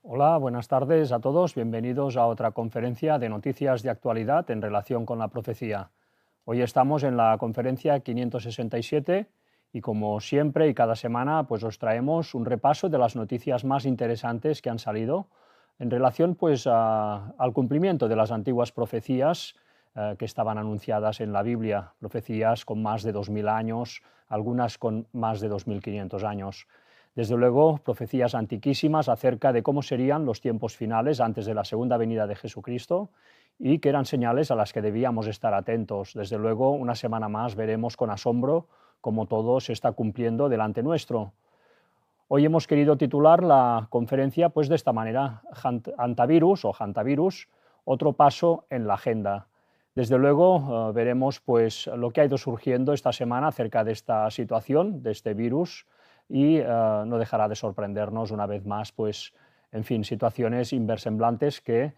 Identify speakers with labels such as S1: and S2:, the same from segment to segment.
S1: Hola, buenas tardes a todos. Bienvenidos a otra conferencia de noticias de actualidad en relación con la profecía. Hoy estamos en la conferencia 567 y como siempre y cada semana pues os traemos un repaso de las noticias más interesantes que han salido en relación pues al cumplimiento de las antiguas profecías que estaban anunciadas en la Biblia, profecías con más de 2000 años, algunas con más de 2500 años. Desde luego, profecías antiquísimas acerca de cómo serían los tiempos finales antes de la segunda venida de Jesucristo y que eran señales a las que debíamos estar atentos. Desde luego, una semana más veremos con asombro cómo todo se está cumpliendo delante nuestro. Hoy hemos querido titular la conferencia pues, de esta manera, Hantavirus o Hantavirus, otro paso en la agenda. Desde luego, veremos pues, lo que ha ido surgiendo esta semana acerca de esta situación, de este virus, y no dejará de sorprendernos una vez más, pues, en fin, situaciones inversemblantes que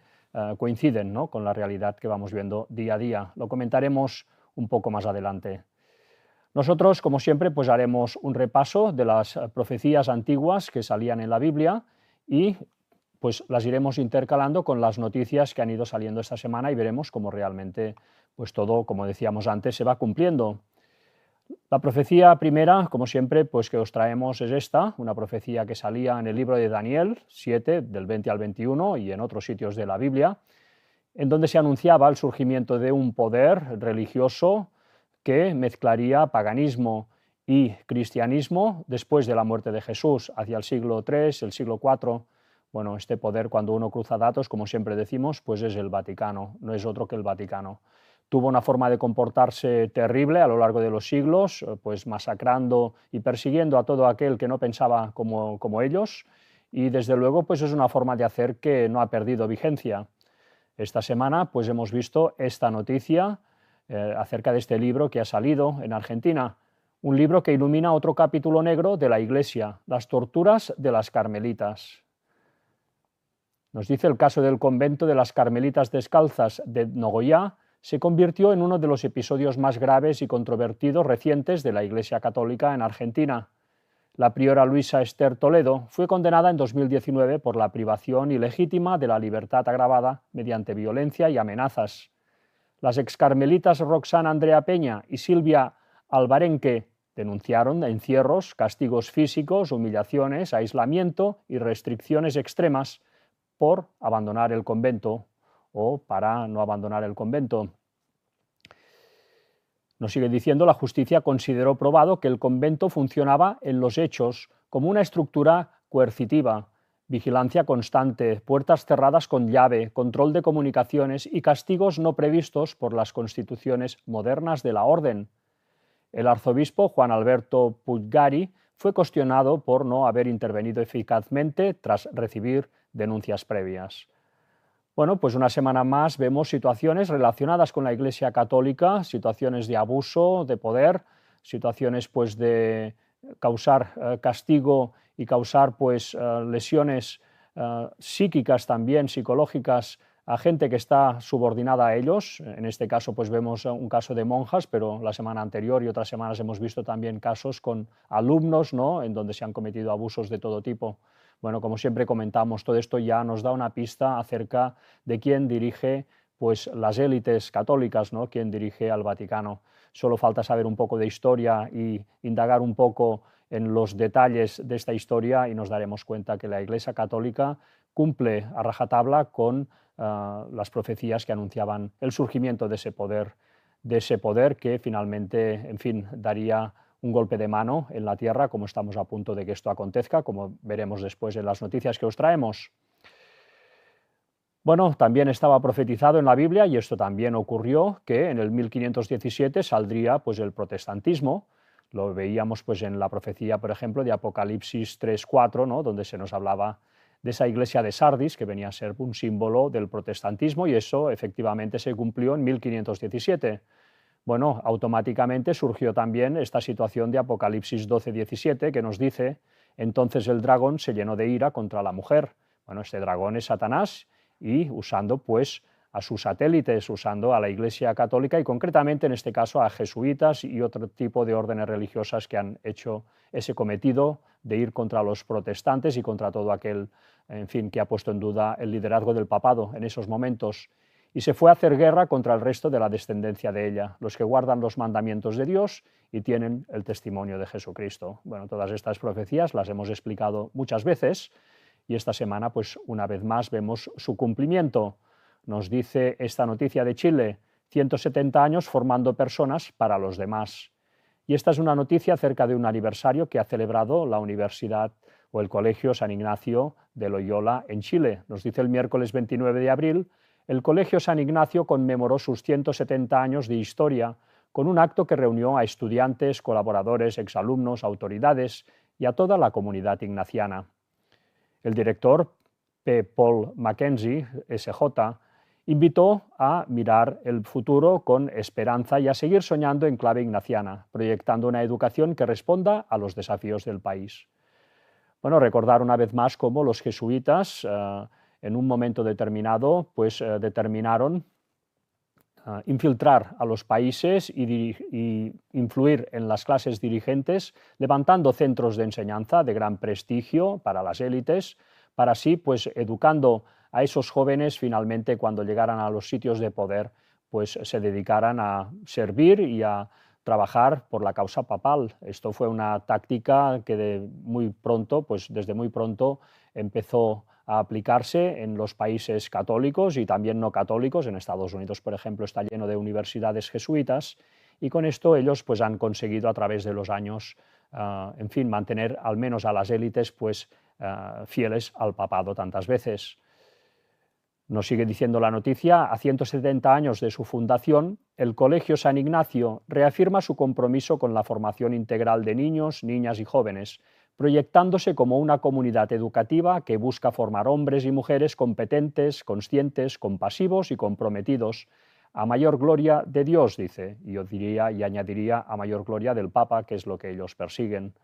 S1: coinciden, ¿no?, con la realidad que vamos viendo día a día. Lo comentaremos un poco más adelante. Nosotros, como siempre, pues haremos un repaso de las profecías antiguas que salían en la Biblia y pues las iremos intercalando con las noticias que han ido saliendo esta semana y veremos cómo realmente pues todo, como decíamos antes, se va cumpliendo. La profecía primera, como siempre, pues que os traemos es esta, una profecía que salía en el libro de Daniel 7, del 20 al 21, y en otros sitios de la Biblia, en donde se anunciaba el surgimiento de un poder religioso que mezclaría paganismo y cristianismo después de la muerte de Jesús, hacia el siglo III, el siglo IV. Bueno, este poder, cuando uno cruza datos, como siempre decimos, pues es el Vaticano, no es otro que el Vaticano. Tuvo una forma de comportarse terrible a lo largo de los siglos, pues masacrando y persiguiendo a todo aquel que no pensaba como ellos, y desde luego pues es una forma de hacer que no ha perdido vigencia. Esta semana pues hemos visto esta noticia acerca de este libro que ha salido en Argentina, un libro que ilumina otro capítulo negro de la Iglesia, las torturas de las carmelitas. Nos dice el caso del convento de las Carmelitas Descalzas de Nogoyá, se convirtió en uno de los episodios más graves y controvertidos recientes de la Iglesia Católica en Argentina. La priora Luisa Esther Toledo fue condenada en 2019 por la privación ilegítima de la libertad agravada mediante violencia y amenazas. Las excarmelitas Roxana Andrea Peña y Silvia Albarenque denunciaron encierros, castigos físicos, humillaciones, aislamiento y restricciones extremas por abandonar el convento o para no abandonar el convento. Nos sigue diciendo, la justicia consideró probado que el convento funcionaba en los hechos como una estructura coercitiva, vigilancia constante, puertas cerradas con llave, control de comunicaciones y castigos no previstos por las constituciones modernas de la orden. El arzobispo Juan Alberto Puigari fue cuestionado por no haber intervenido eficazmente tras recibir denuncias previas. Bueno, pues una semana más vemos situaciones relacionadas con la Iglesia Católica, situaciones de abuso de poder, situaciones pues de causar castigo y causar pues lesiones psíquicas también, psicológicas, a gente que está subordinada a ellos. En este caso pues vemos un caso de monjas, pero la semana anterior y otras semanas hemos visto también casos con alumnos, ¿no?, en donde se han cometido abusos de todo tipo. Bueno, como siempre comentamos, todo esto ya nos da una pista acerca de quién dirige pues, las élites católicas, ¿no?, quién dirige al Vaticano. Solo falta saber un poco de historia y indagar un poco en los detalles de esta historia y nos daremos cuenta que la Iglesia Católica cumple a rajatabla con las profecías que anunciaban el surgimiento de ese poder que finalmente, en fin, daría un golpe de mano en la tierra, como estamos a punto de que esto acontezca, como veremos después en las noticias que os traemos. Bueno, también estaba profetizado en la Biblia, y esto también ocurrió, que en el 1517 saldría pues, el protestantismo. Lo veíamos pues, en la profecía, por ejemplo, de Apocalipsis 3:4, ¿no? Donde se nos hablaba de esa iglesia de Sardis, que venía a ser un símbolo del protestantismo, y eso efectivamente se cumplió en 1517. Bueno, automáticamente surgió también esta situación de Apocalipsis 12:17, que nos dice: entonces el dragón se llenó de ira contra la mujer. Bueno, este dragón es Satanás, y usando pues a sus satélites, usando a la Iglesia Católica y concretamente en este caso a jesuitas y otro tipo de órdenes religiosas que han hecho ese cometido de ir contra los protestantes y contra todo aquel, en fin, que ha puesto en duda el liderazgo del papado en esos momentos. Y se fue a hacer guerra contra el resto de la descendencia de ella, los que guardan los mandamientos de Dios y tienen el testimonio de Jesucristo. Bueno, todas estas profecías las hemos explicado muchas veces, y esta semana, pues una vez más, vemos su cumplimiento. Nos dice esta noticia de Chile: 170 años formando personas para los demás. Y esta es una noticia acerca de un aniversario que ha celebrado la Universidad o el Colegio San Ignacio de Loyola en Chile. Nos dice el miércoles 29 de abril, el Colegio San Ignacio conmemoró sus 170 años de historia con un acto que reunió a estudiantes, colaboradores, exalumnos, autoridades y a toda la comunidad ignaciana. El director, P. Paul Mackenzie, SJ, invitó a mirar el futuro con esperanza y a seguir soñando en clave ignaciana, proyectando una educación que responda a los desafíos del país. Bueno, recordar una vez más cómo los jesuitas, en un momento determinado, pues determinaron infiltrar a los países y influir en las clases dirigentes, levantando centros de enseñanza de gran prestigio para las élites, para así, pues, educando a esos jóvenes, finalmente, cuando llegaran a los sitios de poder, pues se dedicaran a servir y a trabajar por la causa papal. Esto fue una táctica que desde muy pronto empezó a aplicarse en los países católicos y también no católicos. En Estados Unidos, por ejemplo, está lleno de universidades jesuitas, y con esto ellos pues, han conseguido a través de los años, en fin, mantener al menos a las élites pues, fieles al papado tantas veces. Nos sigue diciendo la noticia: a 170 años de su fundación, el Colegio San Ignacio reafirma su compromiso con la formación integral de niños, niñas y jóvenes, proyectándose como una comunidad educativa que busca formar hombres y mujeres competentes, conscientes, compasivos y comprometidos, a mayor gloria de Dios, dice, y yo diría y añadiría a mayor gloria del Papa, que es lo que ellos persiguen.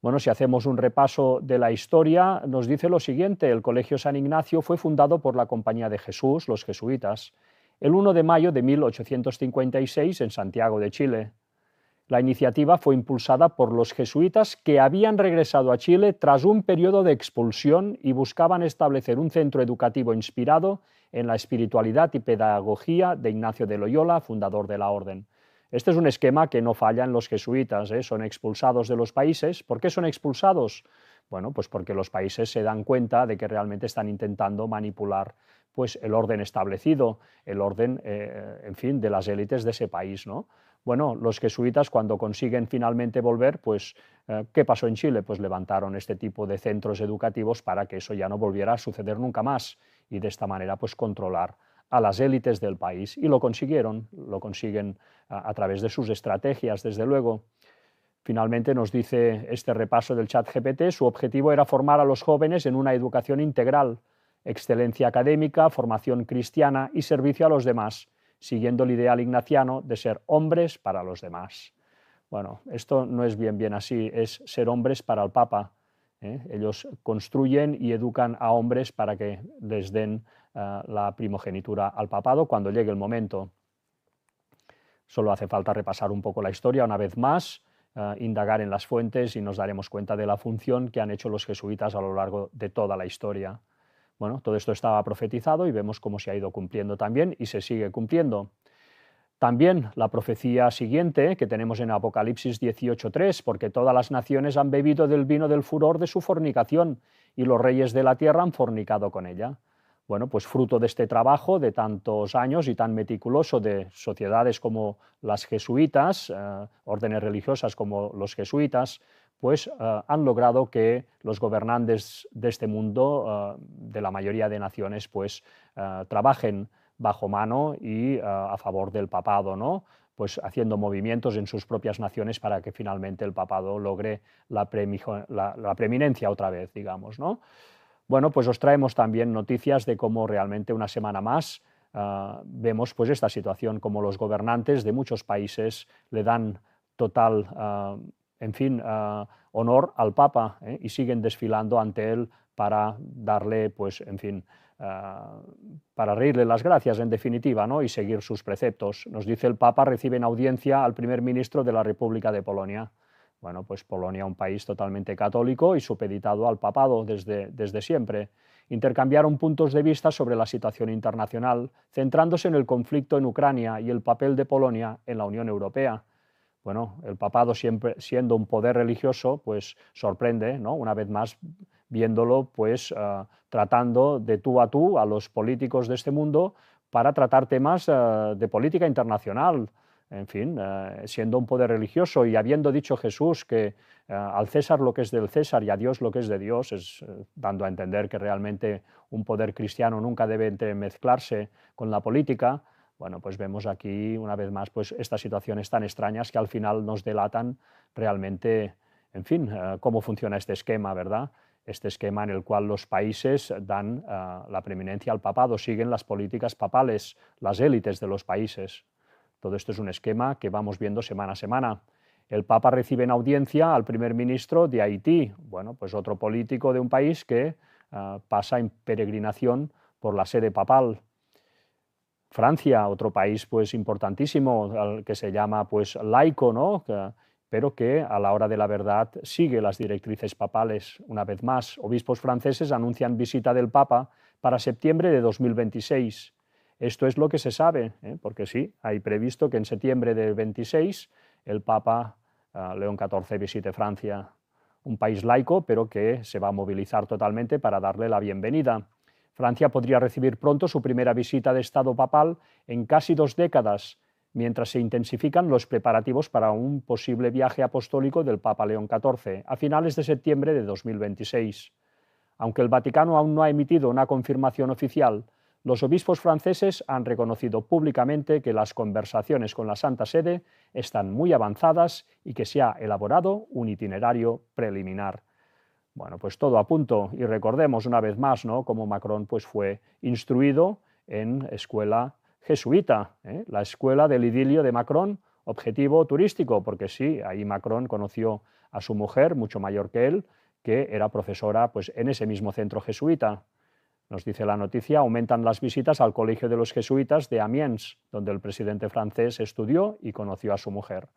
S1: Bueno, si hacemos un repaso de la historia, nos dice lo siguiente: el Colegio San Ignacio fue fundado por la Compañía de Jesús, los jesuitas, el 1 de mayo de 1856 en Santiago de Chile. La iniciativa fue impulsada por los jesuitas que habían regresado a Chile tras un periodo de expulsión y buscaban establecer un centro educativo inspirado en la espiritualidad y pedagogía de Ignacio de Loyola, fundador de la orden. Este es un esquema que no falla en los jesuitas, son expulsados de los países. ¿Por qué son expulsados? Bueno, pues porque los países se dan cuenta de que realmente están intentando manipular pues, el orden establecido, el orden, en fin, de las élites de ese país, ¿no? Bueno, los jesuitas, cuando consiguen finalmente volver, pues, ¿qué pasó en Chile? Pues levantaron este tipo de centros educativos para que eso ya no volviera a suceder nunca más, y de esta manera pues controlar a las élites del país, y lo consiguieron, lo consiguen a través de sus estrategias, desde luego. Finalmente nos dice este repaso del ChatGPT: su objetivo era formar a los jóvenes en una educación integral, excelencia académica, formación cristiana y servicio a los demás, siguiendo el ideal ignaciano de ser hombres para los demás. Bueno, esto no es bien así, es ser hombres para el Papa. Ellos construyen y educan a hombres para que les den la primogenitura al papado cuando llegue el momento. Solo hace falta repasar un poco la historia una vez más, indagar en las fuentes, y nos daremos cuenta de la función que han hecho los jesuitas a lo largo de toda la historia. Bueno, todo esto estaba profetizado y vemos cómo se ha ido cumpliendo también y se sigue cumpliendo. También la profecía siguiente que tenemos en Apocalipsis 18:3, porque todas las naciones han bebido del vino del furor de su fornicación y los reyes de la tierra han fornicado con ella. Bueno, pues fruto de este trabajo de tantos años y tan meticuloso de sociedades como las jesuitas, órdenes religiosas como los jesuitas, pues han logrado que los gobernantes de este mundo, de la mayoría de naciones, pues trabajen bajo mano y a favor del papado, ¿no? Pues haciendo movimientos en sus propias naciones para que finalmente el papado logre la preeminencia otra vez, digamos, ¿no? Bueno, pues os traemos también noticias de cómo realmente una semana más vemos pues esta situación, como los gobernantes de muchos países le dan total, en fin, honor al Papa, y siguen desfilando ante él para darle, pues, en fin, para reírle las gracias, en definitiva, ¿no? Y seguir sus preceptos. Nos dice el Papa, recibe en audiencia al primer ministro de la República de Polonia. Bueno, pues Polonia, un país totalmente católico y supeditado al papado desde siempre. Intercambiaron puntos de vista sobre la situación internacional, centrándose en el conflicto en Ucrania y el papel de Polonia en la Unión Europea. Bueno, el papado, siempre siendo un poder religioso, pues sorprende, ¿no? Una vez más, viéndolo, pues tratando de tú a los políticos de este mundo para tratar temas de política internacional. En fin, siendo un poder religioso y habiendo dicho Jesús que al César lo que es del César y a Dios lo que es de Dios, dando a entender que realmente un poder cristiano nunca debe mezclarse con la política. Bueno, pues vemos aquí una vez más pues estas situaciones tan extrañas que al final nos delatan realmente, en fin, cómo funciona este esquema, ¿verdad? Este esquema en el cual los países dan la preeminencia al papado, siguen las políticas papales, las élites de los países. Todo esto es un esquema que vamos viendo semana a semana. El Papa recibe en audiencia al primer ministro de Haití, bueno, pues otro político de un país que pasa en peregrinación por la sede papal. Francia, otro país pues importantísimo, que se llama pues laico, ¿no? Pero que a la hora de la verdad sigue las directrices papales. Una vez más, obispos franceses anuncian visita del Papa para septiembre de 2026. Esto es lo que se sabe, porque sí, hay previsto que en septiembre del 26 el Papa León XIV visite Francia, un país laico, pero que se va a movilizar totalmente para darle la bienvenida. Francia podría recibir pronto su primera visita de Estado papal en casi 2 décadas, mientras se intensifican los preparativos para un posible viaje apostólico del Papa León XIV a finales de septiembre de 2026. Aunque el Vaticano aún no ha emitido una confirmación oficial, los obispos franceses han reconocido públicamente que las conversaciones con la Santa Sede están muy avanzadas y que se ha elaborado un itinerario preliminar. Bueno, pues todo a punto, y recordemos una vez más, ¿no?, cómo Macron pues, fue instruido en escuela jesuita, la escuela del idilio de Macron, objetivo turístico, porque sí, ahí Macron conoció a su mujer, mucho mayor que él, que era profesora pues, en ese mismo centro jesuita. Nos dice la noticia, aumentan las visitas al Colegio de los Jesuitas de Amiens, donde el presidente francés estudió y conoció a su mujer.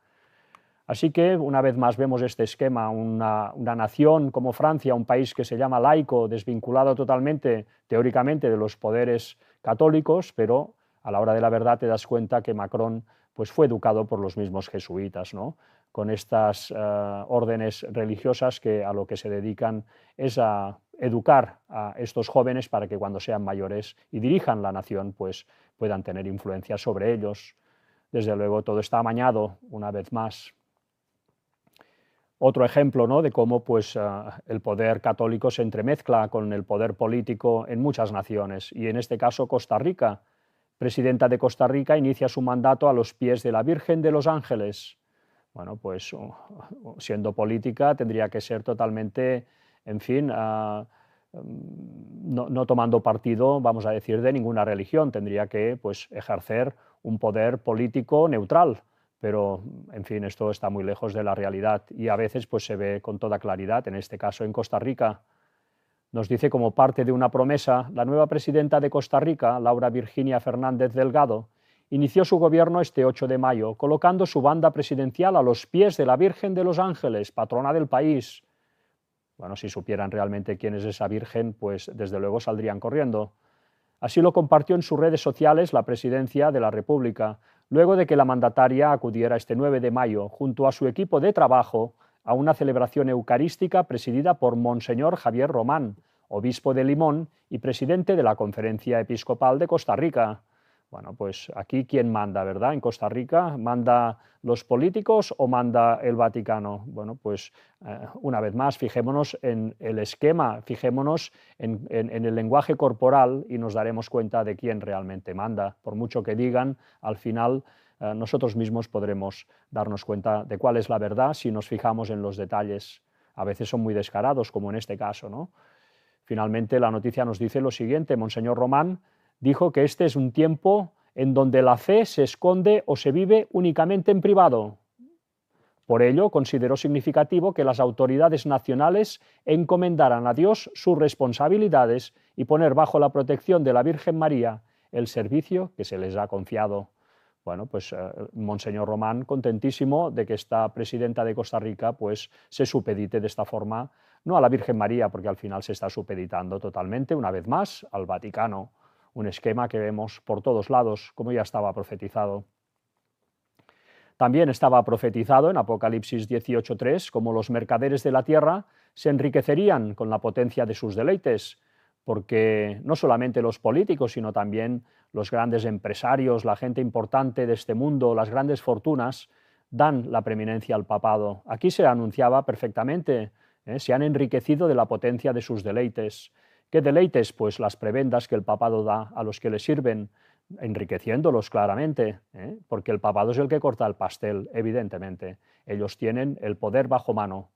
S1: Así que, una vez más, vemos este esquema, una nación como Francia, un país que se llama laico, desvinculado totalmente, teóricamente, de los poderes católicos, pero a la hora de la verdad te das cuenta que Macron pues, fue educado por los mismos jesuitas, ¿no?, con estas órdenes religiosas que a lo que se dedican es a educar a estos jóvenes para que cuando sean mayores y dirijan la nación, pues puedan tener influencia sobre ellos. Desde luego, todo está amañado, una vez más. Otro ejemplo, ¿no?, de cómo pues, el poder católico se entremezcla con el poder político en muchas naciones, y en este caso Costa Rica. Presidenta de Costa Rica inicia su mandato a los pies de la Virgen de los Ángeles. Bueno, pues siendo política tendría que ser totalmente, en fin, no tomando partido, vamos a decir, de ninguna religión, tendría que pues, ejercer un poder político neutral. Pero, en fin, esto está muy lejos de la realidad y a veces pues, se ve con toda claridad, en este caso en Costa Rica. Nos dice como parte de una promesa, la nueva presidenta de Costa Rica, Laura Virginia Fernández Delgado, inició su gobierno este 8 de mayo, colocando su banda presidencial a los pies de la Virgen de los Ángeles, patrona del país. Bueno, si supieran realmente quién es esa Virgen, pues desde luego saldrían corriendo. Así lo compartió en sus redes sociales la Presidencia de la República, luego de que la mandataria acudiera este 9 de mayo, junto a su equipo de trabajo, a una celebración eucarística presidida por Monseñor Javier Román, obispo de Limón y presidente de la Conferencia Episcopal de Costa Rica. Bueno, pues aquí ¿quién manda, verdad? En Costa Rica, ¿manda los políticos o manda el Vaticano? Bueno, pues una vez más, fijémonos en el esquema, fijémonos en el lenguaje corporal y nos daremos cuenta de quién realmente manda. Por mucho que digan, al final nosotros mismos podremos darnos cuenta de cuál es la verdad si nos fijamos en los detalles. A veces son muy descarados, como en este caso, ¿no? Finalmente, la noticia nos dice lo siguiente: Monseñor Román dijo que este es un tiempo en donde la fe se esconde o se vive únicamente en privado. Por ello, consideró significativo que las autoridades nacionales encomendaran a Dios sus responsabilidades y poner bajo la protección de la Virgen María el servicio que se les ha confiado. Bueno, pues Monseñor Román, contentísimo de que esta presidenta de Costa Rica pues, se supedite de esta forma, no a la Virgen María, porque al final se está supeditando totalmente, una vez más, al Vaticano, un esquema que vemos por todos lados, como ya estaba profetizado. También estaba profetizado en Apocalipsis 18:3 como los mercaderes de la tierra se enriquecerían con la potencia de sus deleites, porque no solamente los políticos, sino también los grandes empresarios, la gente importante de este mundo, las grandes fortunas, dan la preeminencia al papado. Aquí se anunciaba perfectamente, se han enriquecido de la potencia de sus deleites. ¿Qué deleites? Pues las prebendas que el papado da a los que le sirven, enriqueciéndolos claramente, porque el papado es el que corta el pastel, evidentemente. Ellos tienen el poder bajo mano.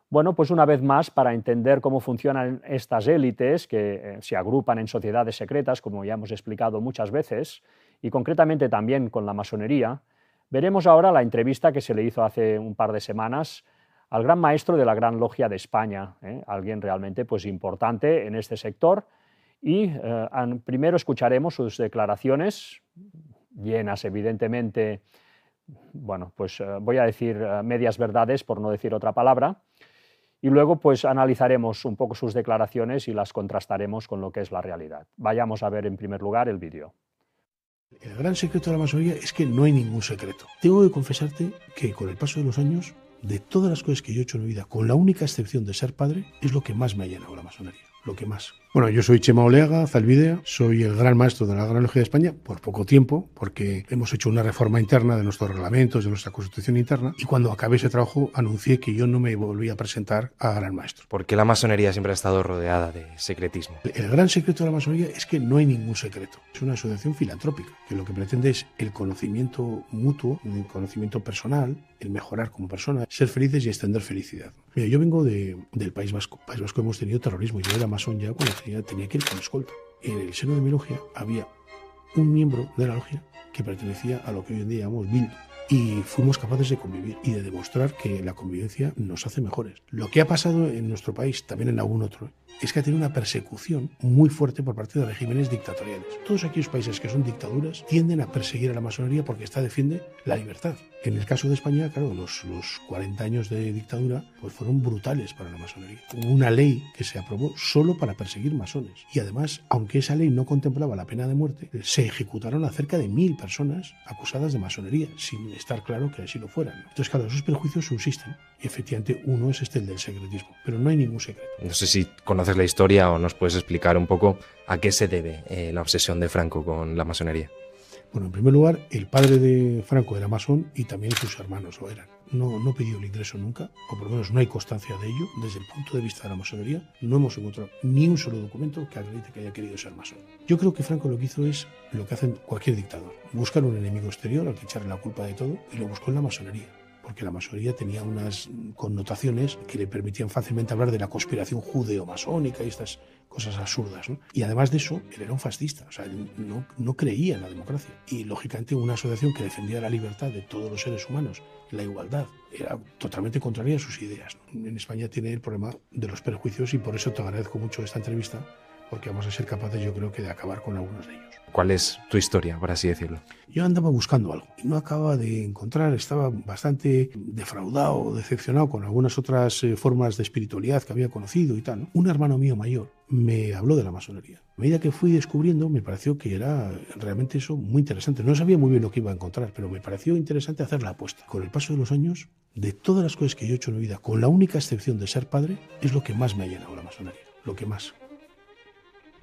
S1: Bueno, pues una vez más, para entender cómo funcionan estas élites que se agrupan en sociedades secretas, como ya hemos explicado muchas veces, y concretamente también con la masonería, veremos ahora la entrevista que se le hizo hace un par de semanas al gran maestro de la Gran Logia de España, alguien realmente pues, importante en este sector, y primero escucharemos sus declaraciones, llenas evidentemente, bueno, pues voy a decir medias verdades por no decir otra palabra, y luego pues analizaremos un poco sus declaraciones y las contrastaremos con lo que es la realidad. Vayamos a ver en primer lugar el vídeo.
S2: El gran secreto de la masonería es que no hay ningún secreto. Tengo que confesarte que con el paso de los años, de todas las cosas que yo he hecho en mi vida, con la única excepción de ser padre, es lo que más me ha llenado la masonería. Lo que más. Bueno, yo soy Chema Oleaga Zalbidea, soy el gran maestro de la Gran Logia de España por poco tiempo, porque hemos hecho una reforma interna de nuestros reglamentos, de nuestra constitución interna, y cuando acabé ese trabajo anuncié que yo no me volvía a presentar a gran maestro.
S3: ¿Por qué la masonería siempre ha estado rodeada de secretismo?
S2: El gran secreto de la masonería es que no hay ningún secreto. Es una asociación filantrópica, que lo que pretende es el conocimiento mutuo, el conocimiento personal, el mejorar como persona, ser felices y extender felicidad. Mira, yo vengo del País Vasco. País Vasco hemos tenido terrorismo. Yo era masón ya cuando tenía que ir con escolta. En el seno de mi logia había un miembro de la logia que pertenecía a lo que hoy en día llamamos Bildu. Y fuimos capaces de convivir y de demostrar que la convivencia nos hace mejores. Lo que ha pasado en nuestro país, también en algún otro, es que ha tenido una persecución muy fuerte por parte de regímenes dictatoriales. Todos aquellos países que son dictaduras tienden a perseguir a la masonería porque esta defiende la libertad. En el caso de España, claro, los 40 años de dictadura pues fueron brutales para la masonería. Hubo una ley que se aprobó solo para perseguir masones. Y además, aunque esa ley no contemplaba la pena de muerte, se ejecutaron a cerca de 1000 personas acusadas de masonería, sin estar claro que así lo fueran. Entonces, claro, esos prejuicios subsisten. Y efectivamente uno es el del secretismo. Pero no hay ningún secreto.
S3: No sé si conoces la historia o nos puedes explicar un poco a qué se debe la obsesión de Franco con la masonería.
S2: Bueno, en primer lugar, el padre de Franco era masón y también sus hermanos lo eran. No pidió el ingreso nunca, o por lo menos no hay constancia de ello. Desde el punto de vista de la masonería, no hemos encontrado ni un solo documento que acredite que haya querido ser masón. Yo creo que Franco lo que hizo es lo que hace cualquier dictador: buscar un enemigo exterior al que echarle la culpa de todo, y lo buscó en la masonería. Porque la masonería tenía unas connotaciones que le permitían fácilmente hablar de la conspiración judeo-masónica y estas cosas absurdas, ¿no? Y además de eso, él era un fascista, o sea, él no creía en la democracia. Y lógicamente una asociación que defendía la libertad de todos los seres humanos, la igualdad, era totalmente contraria a sus ideas, ¿no? En España tiene el problema de los prejuicios y por eso te agradezco mucho esta entrevista, porque vamos a ser capaces, yo creo, que de acabar con algunos de ellos.
S3: ¿Cuál es tu historia, por así decirlo?
S2: Yo andaba buscando algo y no acababa de encontrar, estaba bastante defraudado, decepcionado con algunas otras formas de espiritualidad que había conocido y tal, ¿no? Un hermano mío mayor me habló de la masonería. A medida que fui descubriendo, me pareció que era realmente eso muy interesante. No sabía muy bien lo que iba a encontrar, pero me pareció interesante hacer la apuesta. Con el paso de los años, de todas las cosas que yo he hecho en mi vida, con la única excepción de ser padre, es lo que más me ha llenado la masonería, lo que más.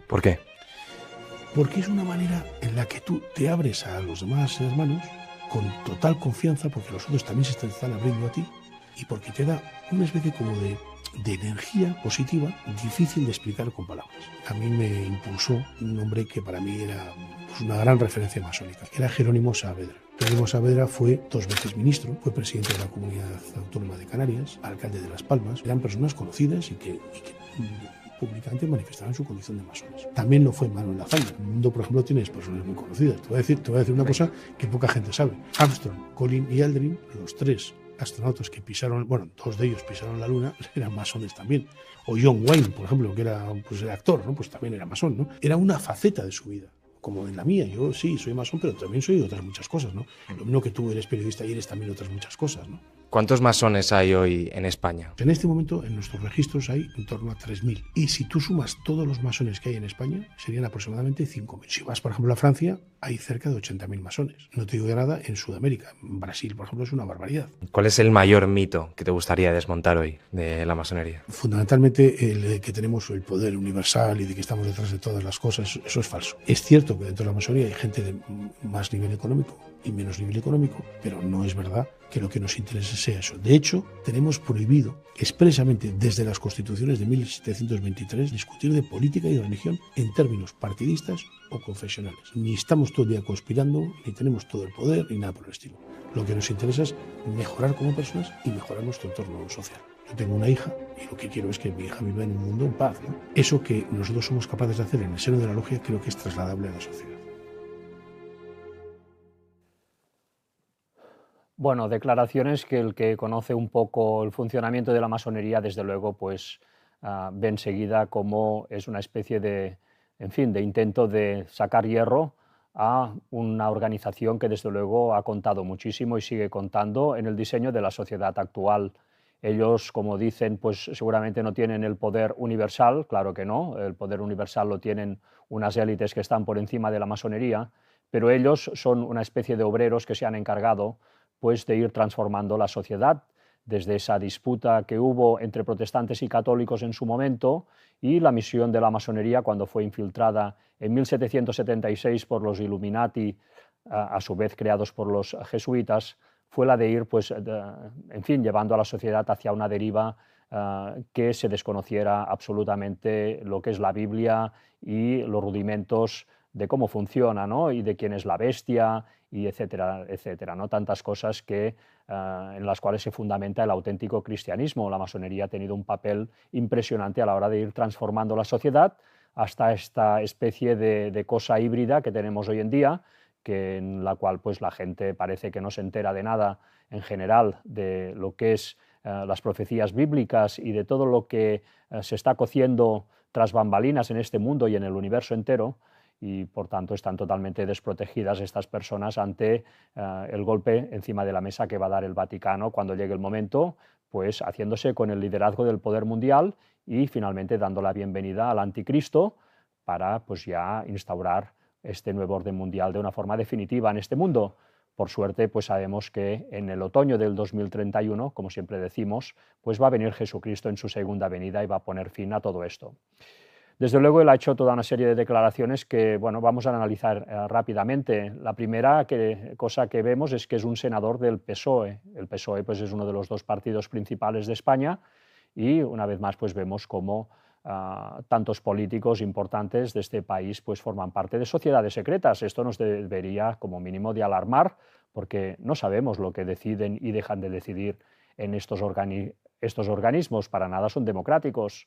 S3: ¿Por qué?
S2: Porque es una manera en la que tú te abres a los demás hermanos con total confianza, porque los otros también se te están abriendo a ti, y porque te da una especie como de energía positiva difícil de explicar con palabras. A mí me impulsó un hombre que para mí era pues, una gran referencia masónica, que era Jerónimo Saavedra. Jerónimo Saavedra fue 2 veces ministro, fue presidente de la Comunidad Autónoma de Canarias, alcalde de Las Palmas. Eran personas conocidas y que públicamente manifestaban su condición de masones. También lo fue Manuel Azaña. El mundo, por ejemplo, tiene personas muy conocidas. Te voy a decir una cosa que poca gente sabe. Armstrong, Collins y Aldrin, los 3 astronautas que pisaron, bueno, 2 de ellos pisaron la Luna, eran masones también. O John Wayne, por ejemplo, que era pues, el actor, ¿no? Pues también era masón, ¿no? Era una faceta de su vida. Como en la mía, yo sí soy masón, pero también soy otras muchas cosas, ¿no? Lo mismo que tú eres periodista y eres también otras muchas cosas, ¿no?
S3: ¿Cuántos masones hay hoy en España?
S2: En este momento, en nuestros registros hay en torno a 3.000. Y si tú sumas todos los masones que hay en España, serían aproximadamente 5.000. Si vas, por ejemplo, a Francia, hay cerca de 80.000 masones. No te digo de nada en Sudamérica. En Brasil, por ejemplo, es una barbaridad.
S3: ¿Cuál es el mayor mito que te gustaría desmontar hoy de la masonería?
S2: Fundamentalmente, el de que tenemos el poder universal y de que estamos detrás de todas las cosas, eso es falso. Es cierto que dentro de la masonería hay gente de más nivel económico y menos nivel económico, pero no es verdad que lo que nos interese sea eso. De hecho, tenemos prohibido expresamente desde las constituciones de 1723 discutir de política y religión en términos partidistas o confesionales. Ni estamos todo el día conspirando, ni tenemos todo el poder, ni nada por el estilo. Lo que nos interesa es mejorar como personas y mejorar nuestro entorno social. Yo tengo una hija y lo que quiero es que mi hija viva en un mundo en paz, ¿no? Eso que nosotros somos capaces de hacer en el seno de la logia creo que es trasladable a la sociedad.
S1: Bueno, declaraciones que el que conoce un poco el funcionamiento de la masonería, desde luego, pues ve enseguida cómo es una especie de, en fin, de intento de sacar hierro a una organización que desde luego ha contado muchísimo y sigue contando en el diseño de la sociedad actual. Ellos, como dicen, pues seguramente no tienen el poder universal, claro que no, el poder universal lo tienen unas élites que están por encima de la masonería, pero ellos son una especie de obreros que se han encargado pues de ir transformando la sociedad, desde esa disputa que hubo entre protestantes y católicos en su momento y la misión de la masonería cuando fue infiltrada en 1776 por los Illuminati, a su vez creados por los jesuitas, fue la de ir, pues, en fin, llevando a la sociedad hacia una deriva que se desconociera absolutamente lo que es la Biblia y los rudimentos de cómo funciona, ¿no? Y de quién es la bestia, y etcétera, etcétera, ¿no? Tantas cosas que, en las cuales se fundamenta el auténtico cristianismo. La masonería ha tenido un papel impresionante a la hora de ir transformando la sociedad hasta esta especie de cosa híbrida que tenemos hoy en día, en la cual pues, la gente parece que no se entera de nada en general de lo que es las profecías bíblicas y de todo lo que se está cociendo tras bambalinas en este mundo y en el universo entero, y por tanto están totalmente desprotegidas estas personas ante el golpe encima de la mesa que va a dar el Vaticano cuando llegue el momento, pues haciéndose con el liderazgo del poder mundial y finalmente dando la bienvenida al anticristo para pues ya instaurar este nuevo orden mundial de una forma definitiva en este mundo. Por suerte, pues sabemos que en el otoño del 2031, como siempre decimos, pues va a venir Jesucristo en su segunda venida y va a poner fin a todo esto. Desde luego, él ha hecho toda una serie de declaraciones que, bueno, vamos a analizar rápidamente. La primera cosa que vemos es que es un senador del PSOE. El PSOE pues, es uno de los 2 partidos principales de España y, una vez más, pues vemos cómo tantos políticos importantes de este país pues, forman parte de sociedades secretas. Esto nos debería, como mínimo, de alarmar, porque no sabemos lo que deciden y dejan de decidir en estos organismos. Para nada son democráticos.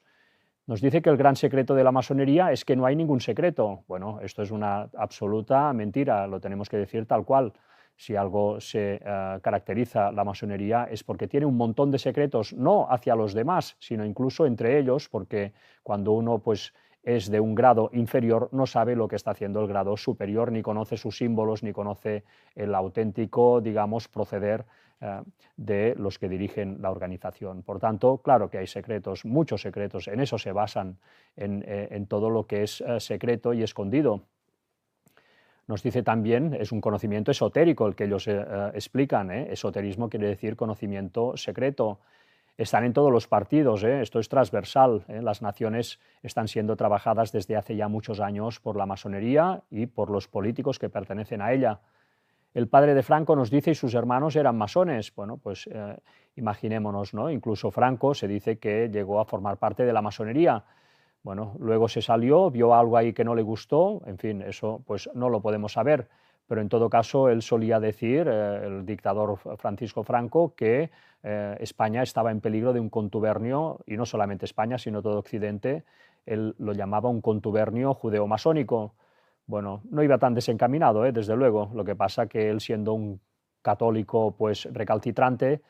S1: Nos dice que el gran secreto de la masonería es que no hay ningún secreto. Bueno, esto es una absoluta mentira, lo tenemos que decir tal cual. Si algo se caracteriza la masonería es porque tiene un montón de secretos, no hacia los demás, sino incluso entre ellos, porque cuando uno pues, es de un grado inferior, no sabe lo que está haciendo el grado superior, ni conoce sus símbolos, ni conoce el auténtico, digamos, proceder de los que dirigen la organización. Por tanto, claro que hay secretos, muchos secretos, en eso se basan, en todo lo que es secreto y escondido. Nos dice también, es un conocimiento esotérico el que ellos explican, esoterismo quiere decir conocimiento secreto. Están en todos los partidos, esto es transversal, las naciones están siendo trabajadas desde hace ya muchos años por la masonería y por los políticos que pertenecen a ella. El padre de Franco nos dice y sus hermanos eran masones. Bueno, pues imaginémonos, ¿no? Incluso Franco se dice que llegó a formar parte de la masonería. Bueno, luego se salió, vio algo ahí que no le gustó, en fin, eso pues no lo podemos saber, pero en todo caso él solía decir, el dictador Francisco Franco, que España estaba en peligro de un contubernio, y no solamente España, sino todo Occidente, él lo llamaba un contubernio judeo-masónico. Bueno, no iba tan desencaminado, desde luego, lo que pasa que él, siendo un católico pues recalcitrante,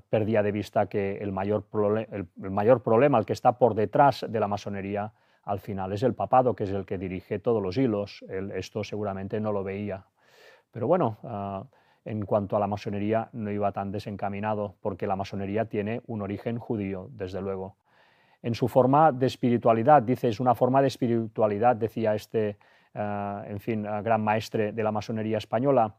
S1: perdía de vista que el mayor problema, el que está por detrás de la masonería, al final es el papado, que es el que dirige todos los hilos. Él esto seguramente no lo veía. Pero bueno, en cuanto a la masonería no iba tan desencaminado, porque la masonería tiene un origen judío, desde luego. En su forma de espiritualidad, dice, es una forma de espiritualidad, decía este, en fin, gran maestre de la masonería española.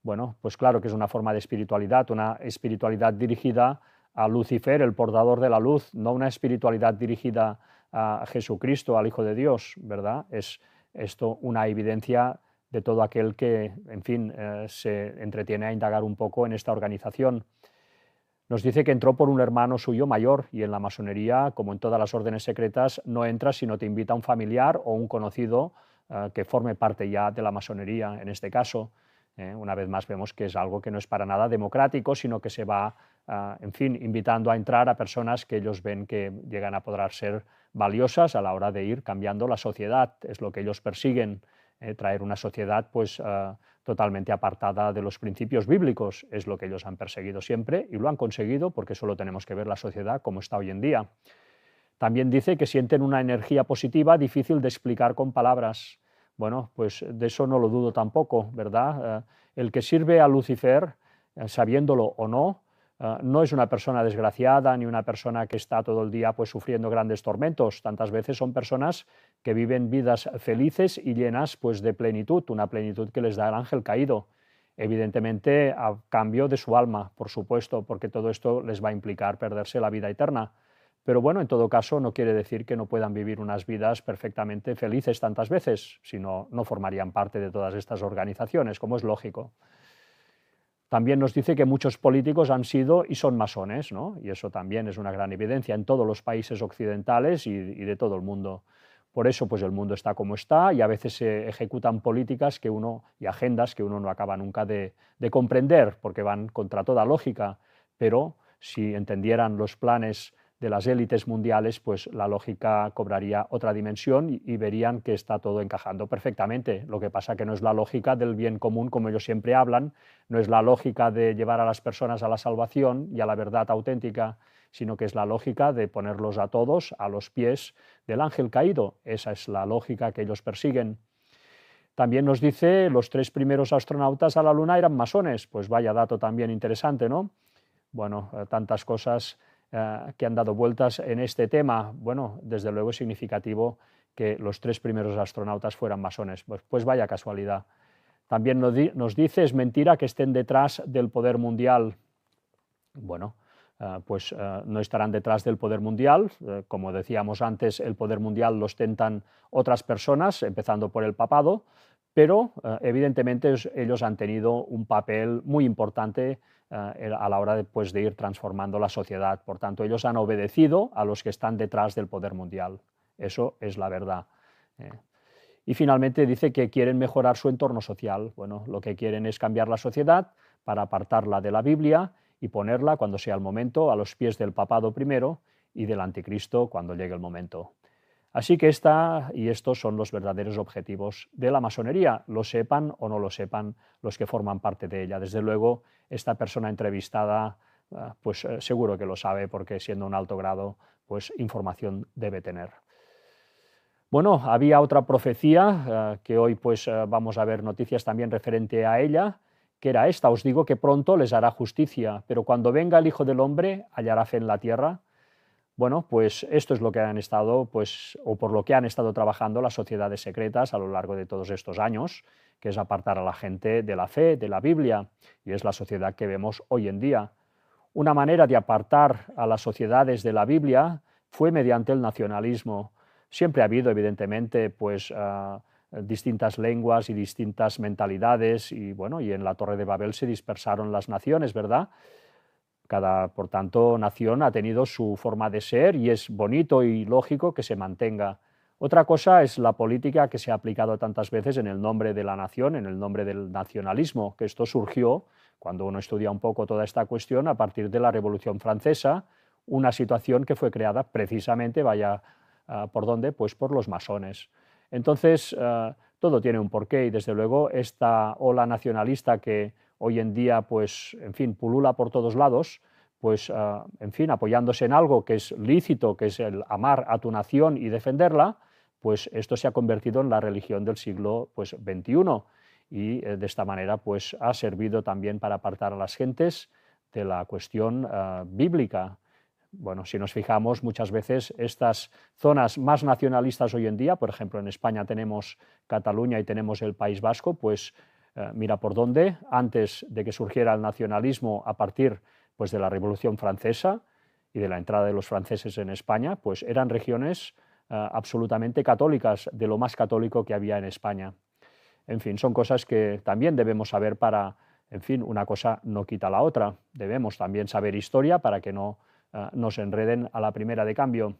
S1: Bueno, pues claro que es una forma de espiritualidad, una espiritualidad dirigida a Lucifer, el portador de la luz, no una espiritualidad dirigida a Jesucristo, al Hijo de Dios, ¿verdad? Es esto una evidencia de todo aquel que, en fin, se entretiene a indagar un poco en esta organización. Nos dice que entró por un hermano suyo mayor, y en la masonería, como en todas las órdenes secretas, no entras si no te invita un familiar o un conocido que forme parte ya de la masonería, en este caso. Una vez más vemos que es algo que no es para nada democrático, sino que se va, en fin, invitando a entrar a personas que ellos ven que llegan a poder ser valiosas a la hora de ir cambiando la sociedad. Es lo que ellos persiguen, traer una sociedad pues totalmente apartada de los principios bíblicos. Es lo que ellos han perseguido siempre y lo han conseguido, porque solo tenemos que ver la sociedad como está hoy en día. También dice que sienten una energía positiva difícil de explicar con palabras. Bueno, pues de eso no lo dudo tampoco, ¿verdad? El que sirve a Lucifer, sabiéndolo o no, no es una persona desgraciada ni una persona que está todo el día pues sufriendo grandes tormentos. Tantas veces son personas que viven vidas felices y llenas pues de plenitud, una plenitud que les da el ángel caído, evidentemente a cambio de su alma, por supuesto, porque todo esto les va a implicar perderse la vida eterna. Pero bueno, en todo caso no quiere decir que no puedan vivir unas vidas perfectamente felices tantas veces, sino no formarían parte de todas estas organizaciones, como es lógico. También nos dice que muchos políticos han sido y son masones, ¿no? Y eso también es una gran evidencia en todos los países occidentales y de todo el mundo. Por eso pues el mundo está como está, y a veces se ejecutan políticas que y agendas que uno no acaba nunca de comprender, porque van contra toda lógica. Pero si entendieran los planes de las élites mundiales, pues la lógica cobraría otra dimensión y verían que está todo encajando perfectamente. Lo que pasa que no es la lógica del bien común, como ellos siempre hablan, no es la lógica de llevar a las personas a la salvación y a la verdad auténtica, sino que es la lógica de ponerlos a todos a los pies del ángel caído. Esa es la lógica que ellos persiguen. También nos dice, los 3 primeros astronautas a la Luna eran masones. Pues vaya dato también interesante, ¿no? Bueno, tantas cosas que han dado vueltas en este tema. Bueno, desde luego es significativo que los 3 primeros astronautas fueran masones. Pues vaya casualidad. También nos dice, es mentira que estén detrás del poder mundial. Bueno, pues no estarán detrás del poder mundial. Como decíamos antes, el poder mundial lo ostentan otras personas, empezando por el papado, pero evidentemente ellos han tenido un papel muy importante a la hora de ir transformando la sociedad. Por tanto, ellos han obedecido a los que están detrás del poder mundial. Eso es la verdad. Y finalmente dice que quieren mejorar su entorno social. Bueno, lo que quieren es cambiar la sociedad para apartarla de la Biblia y ponerla, cuando sea el momento, a los pies del papado primero y del anticristo cuando llegue el momento. Así que estos son los verdaderos objetivos de la masonería, lo sepan o no lo sepan los que forman parte de ella. Desde luego, esta persona entrevistada, pues seguro que lo sabe, porque siendo un alto grado, pues información debe tener. Bueno, había otra profecía que hoy pues vamos a ver noticias también referente a ella, que era esta: os digo que pronto les hará justicia, pero cuando venga el Hijo del Hombre hallará fe en la tierra. Bueno, pues esto es lo que han estado, pues, o por lo que han estado trabajando las sociedades secretas a lo largo de todos estos años, que es apartar a la gente de la fe, de la Biblia, y es la sociedad que vemos hoy en día. Una manera de apartar a las sociedades de la Biblia fue mediante el nacionalismo. Siempre ha habido, evidentemente, pues, distintas lenguas y distintas mentalidades, y bueno, y en la Torre de Babel se dispersaron las naciones, ¿verdad? Cada, por tanto, nación ha tenido su forma de ser y es bonito y lógico que se mantenga. Otra cosa es la política que se ha aplicado tantas veces en el nombre de la nación, en el nombre del nacionalismo, que esto surgió, cuando uno estudia un poco toda esta cuestión, a partir de la Revolución Francesa, una situación que fue creada precisamente, vaya por dónde, pues por los masones. Entonces, todo tiene un porqué y desde luego esta ola nacionalista que hoy en día, pues, en fin, pulula por todos lados, pues, en fin, apoyándose en algo que es lícito, que es el amar a tu nación y defenderla, pues esto se ha convertido en la religión del siglo, pues, XXI, y de esta manera pues, ha servido también para apartar a las gentes de la cuestión bíblica. Bueno, si nos fijamos, muchas veces estas zonas más nacionalistas hoy en día, por ejemplo, en España tenemos Cataluña y tenemos el País Vasco, pues mira por dónde, antes de que surgiera el nacionalismo a partir pues, de la Revolución Francesa y de la entrada de los franceses en España, pues eran regiones absolutamente católicas, de lo más católico que había en España. En fin, son cosas que también debemos saber para, en fin, una cosa no quita la otra. Debemos también saber historia para que no nos enreden a la primera de cambio.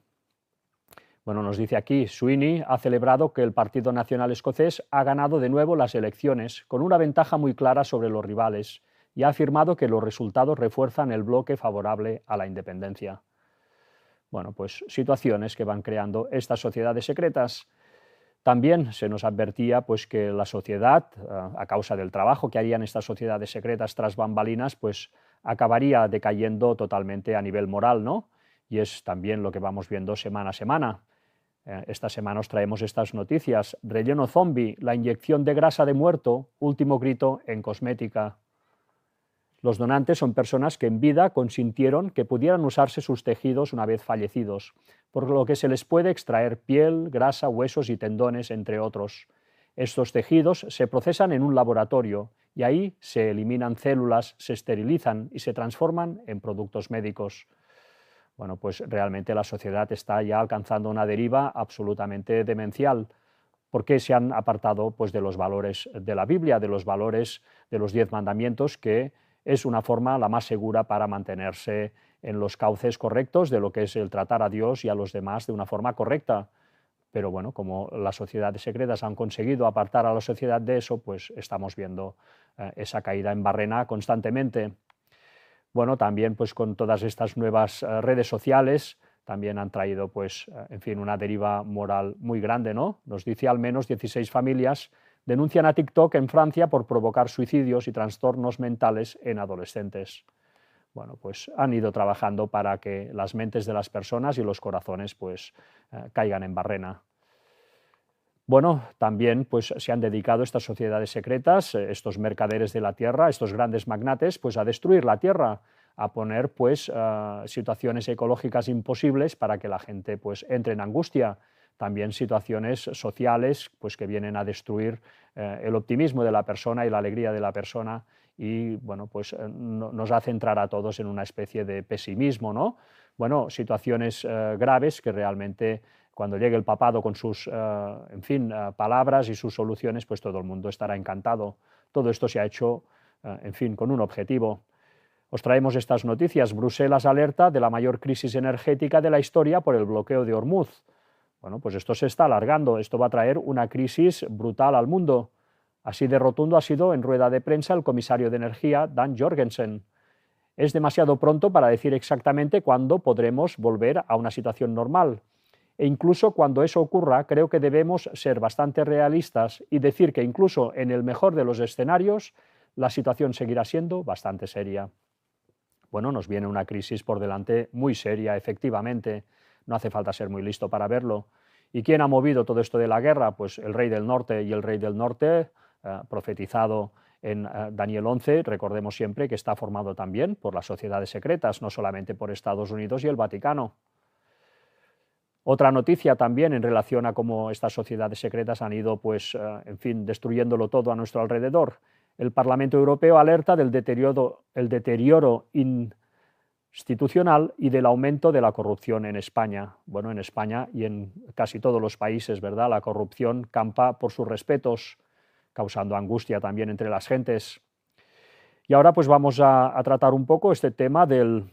S1: Bueno, nos dice aquí, Sweeney ha celebrado que el Partido Nacional Escocés ha ganado de nuevo las elecciones, con una ventaja muy clara sobre los rivales, y ha afirmado que los resultados refuerzan el bloque favorable a la independencia. Bueno, pues situaciones que van creando estas sociedades secretas. También se nos advertía pues, que la sociedad, a causa del trabajo que harían estas sociedades secretas tras bambalinas, pues acabaría decayendo totalmente a nivel moral, ¿no? Y es también lo que vamos viendo semana a semana. Esta semana os traemos estas noticias. Relleno zombie, la inyección de grasa de muerto, último grito en cosmética. Los donantes son personas que en vida consintieron que pudieran usarse sus tejidos una vez fallecidos, por lo que se les puede extraer piel, grasa, huesos y tendones, entre otros. Estos tejidos se procesan en un laboratorio y ahí se eliminan células, se esterilizan y se transforman en productos médicos. Bueno, pues realmente la sociedad está ya alcanzando una deriva absolutamente demencial, porque se han apartado pues, de los valores de la Biblia, de los valores de los 10 mandamientos, que es una forma la más segura para mantenerse en los cauces correctos de lo que es el tratar a Dios y a los demás de una forma correcta. Pero bueno, como las sociedades secretas han conseguido apartar a la sociedad de eso, pues estamos viendo esa caída en barrena constantemente. Bueno, también pues con todas estas nuevas redes sociales también han traído pues, en fin, una deriva moral muy grande, ¿no? Nos dice al menos 16 familias denuncian a TikTok en Francia por provocar suicidios y trastornos mentales en adolescentes. Bueno, pues han ido trabajando para que las mentes de las personas y los corazones pues, caigan en barrena. Bueno, también pues, se han dedicado estas sociedades secretas, estos mercaderes de la tierra, estos grandes magnates, pues, a destruir la tierra, a poner pues, situaciones ecológicas imposibles para que la gente pues, entre en angustia. También situaciones sociales pues, que vienen a destruir el optimismo de la persona y la alegría de la persona y bueno, pues, nos hace entrar a todos en una especie de pesimismo, ¿no? Bueno, situaciones graves que realmente cuando llegue el papado con sus en fin, palabras y sus soluciones, pues todo el mundo estará encantado. Todo esto se ha hecho, en fin, con un objetivo. Os traemos estas noticias. Bruselas alerta de la mayor crisis energética de la historia por el bloqueo de Hormuz. Bueno, pues esto se está alargando, esto va a traer una crisis brutal al mundo. Así de rotundo ha sido en rueda de prensa el comisario de Energía, Dan Jorgensen. Es demasiado pronto para decir exactamente cuándo podremos volver a una situación normal. E incluso cuando eso ocurra, creo que debemos ser bastante realistas y decir que incluso en el mejor de los escenarios, la situación seguirá siendo bastante seria. Bueno, nos viene una crisis por delante muy seria, efectivamente. No hace falta ser muy listo para verlo. ¿Y quién ha movido todo esto de la guerra? Pues el rey del norte y el rey del norte, profetizado en Daniel 11, recordemos siempre que está formado también por las sociedades secretas, no solamente por Estados Unidos y el Vaticano. Otra noticia también en relación a cómo estas sociedades secretas han ido, pues, en fin, destruyéndolo todo a nuestro alrededor. El Parlamento Europeo alerta del deterioro institucional y del aumento de la corrupción en España. Bueno, en España y en casi todos los países, ¿verdad? La corrupción campa por sus respetos, causando angustia también entre las gentes. Y ahora pues vamos a tratar un poco este tema del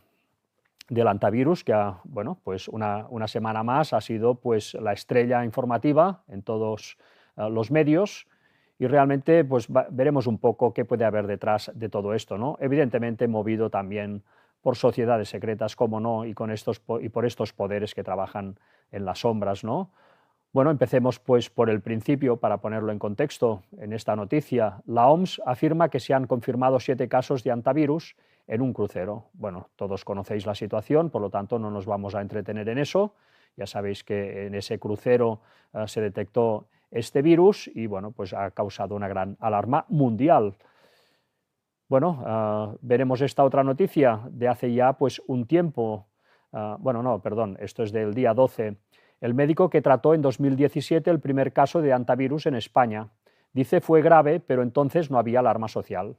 S1: antivirus, que bueno, pues una semana más ha sido pues la estrella informativa en todos los medios, y realmente pues veremos un poco qué puede haber detrás de todo esto, ¿no? Evidentemente movido también por sociedades secretas, como no, y por estos poderes que trabajan en las sombras, ¿no? Bueno, empecemos pues por el principio para ponerlo en contexto. En esta noticia, la OMS afirma que se han confirmado 7 casos de antivirus en un crucero. Bueno, todos conocéis la situación, por lo tanto no nos vamos a entretener en eso. Ya sabéis que en ese crucero se detectó este virus y bueno, pues ha causado una gran alarma mundial. Bueno, veremos esta otra noticia de hace ya pues un tiempo. Bueno, no, perdón, esto es del día 12. El médico que trató en 2017 el primer caso de antivirus en España. Dice fue grave, pero entonces no había alarma social.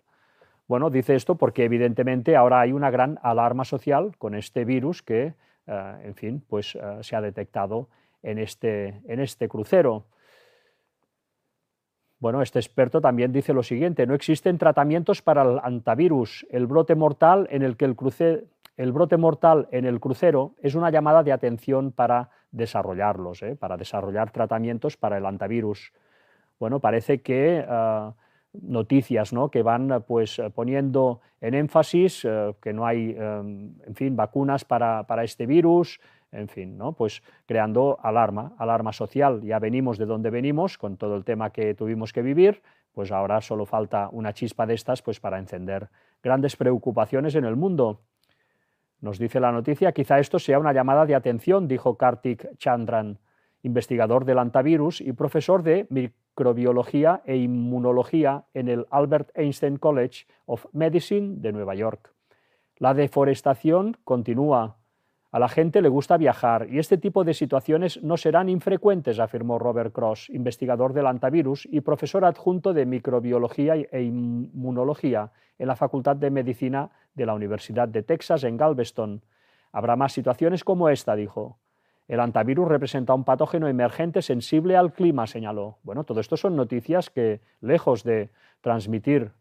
S1: Bueno, dice esto porque evidentemente ahora hay una gran alarma social con este virus que, en fin, pues se ha detectado en este crucero. Bueno, este experto también dice lo siguiente: no existen tratamientos para el antivirus. El brote mortal en el crucero es una llamada de atención para desarrollarlos, para desarrollar tratamientos para el antivirus. Bueno, parece que noticias, ¿no?, que van pues poniendo en énfasis que no hay, en fin, vacunas para este virus, en fin, ¿no?, pues creando alarma social. Ya venimos de donde venimos con todo el tema que tuvimos que vivir, pues ahora solo falta una chispa de estas pues para encender grandes preocupaciones en el mundo. Nos dice la noticia, quizá esto sea una llamada de atención, dijo Kartik Chandran, investigador del antivirus y profesor de microbiología e inmunología en el Albert Einstein College of Medicine de Nueva York. La deforestación continúa. A la gente le gusta viajar y este tipo de situaciones no serán infrecuentes, afirmó Robert Cross, investigador del antivirus y profesor adjunto de microbiología e inmunología en la Facultad de Medicina de la Universidad de Texas en Galveston. Habrá más situaciones como esta, dijo. El antivirus representa un patógeno emergente sensible al clima, señaló. Bueno, todo esto son noticias que, lejos de transmitir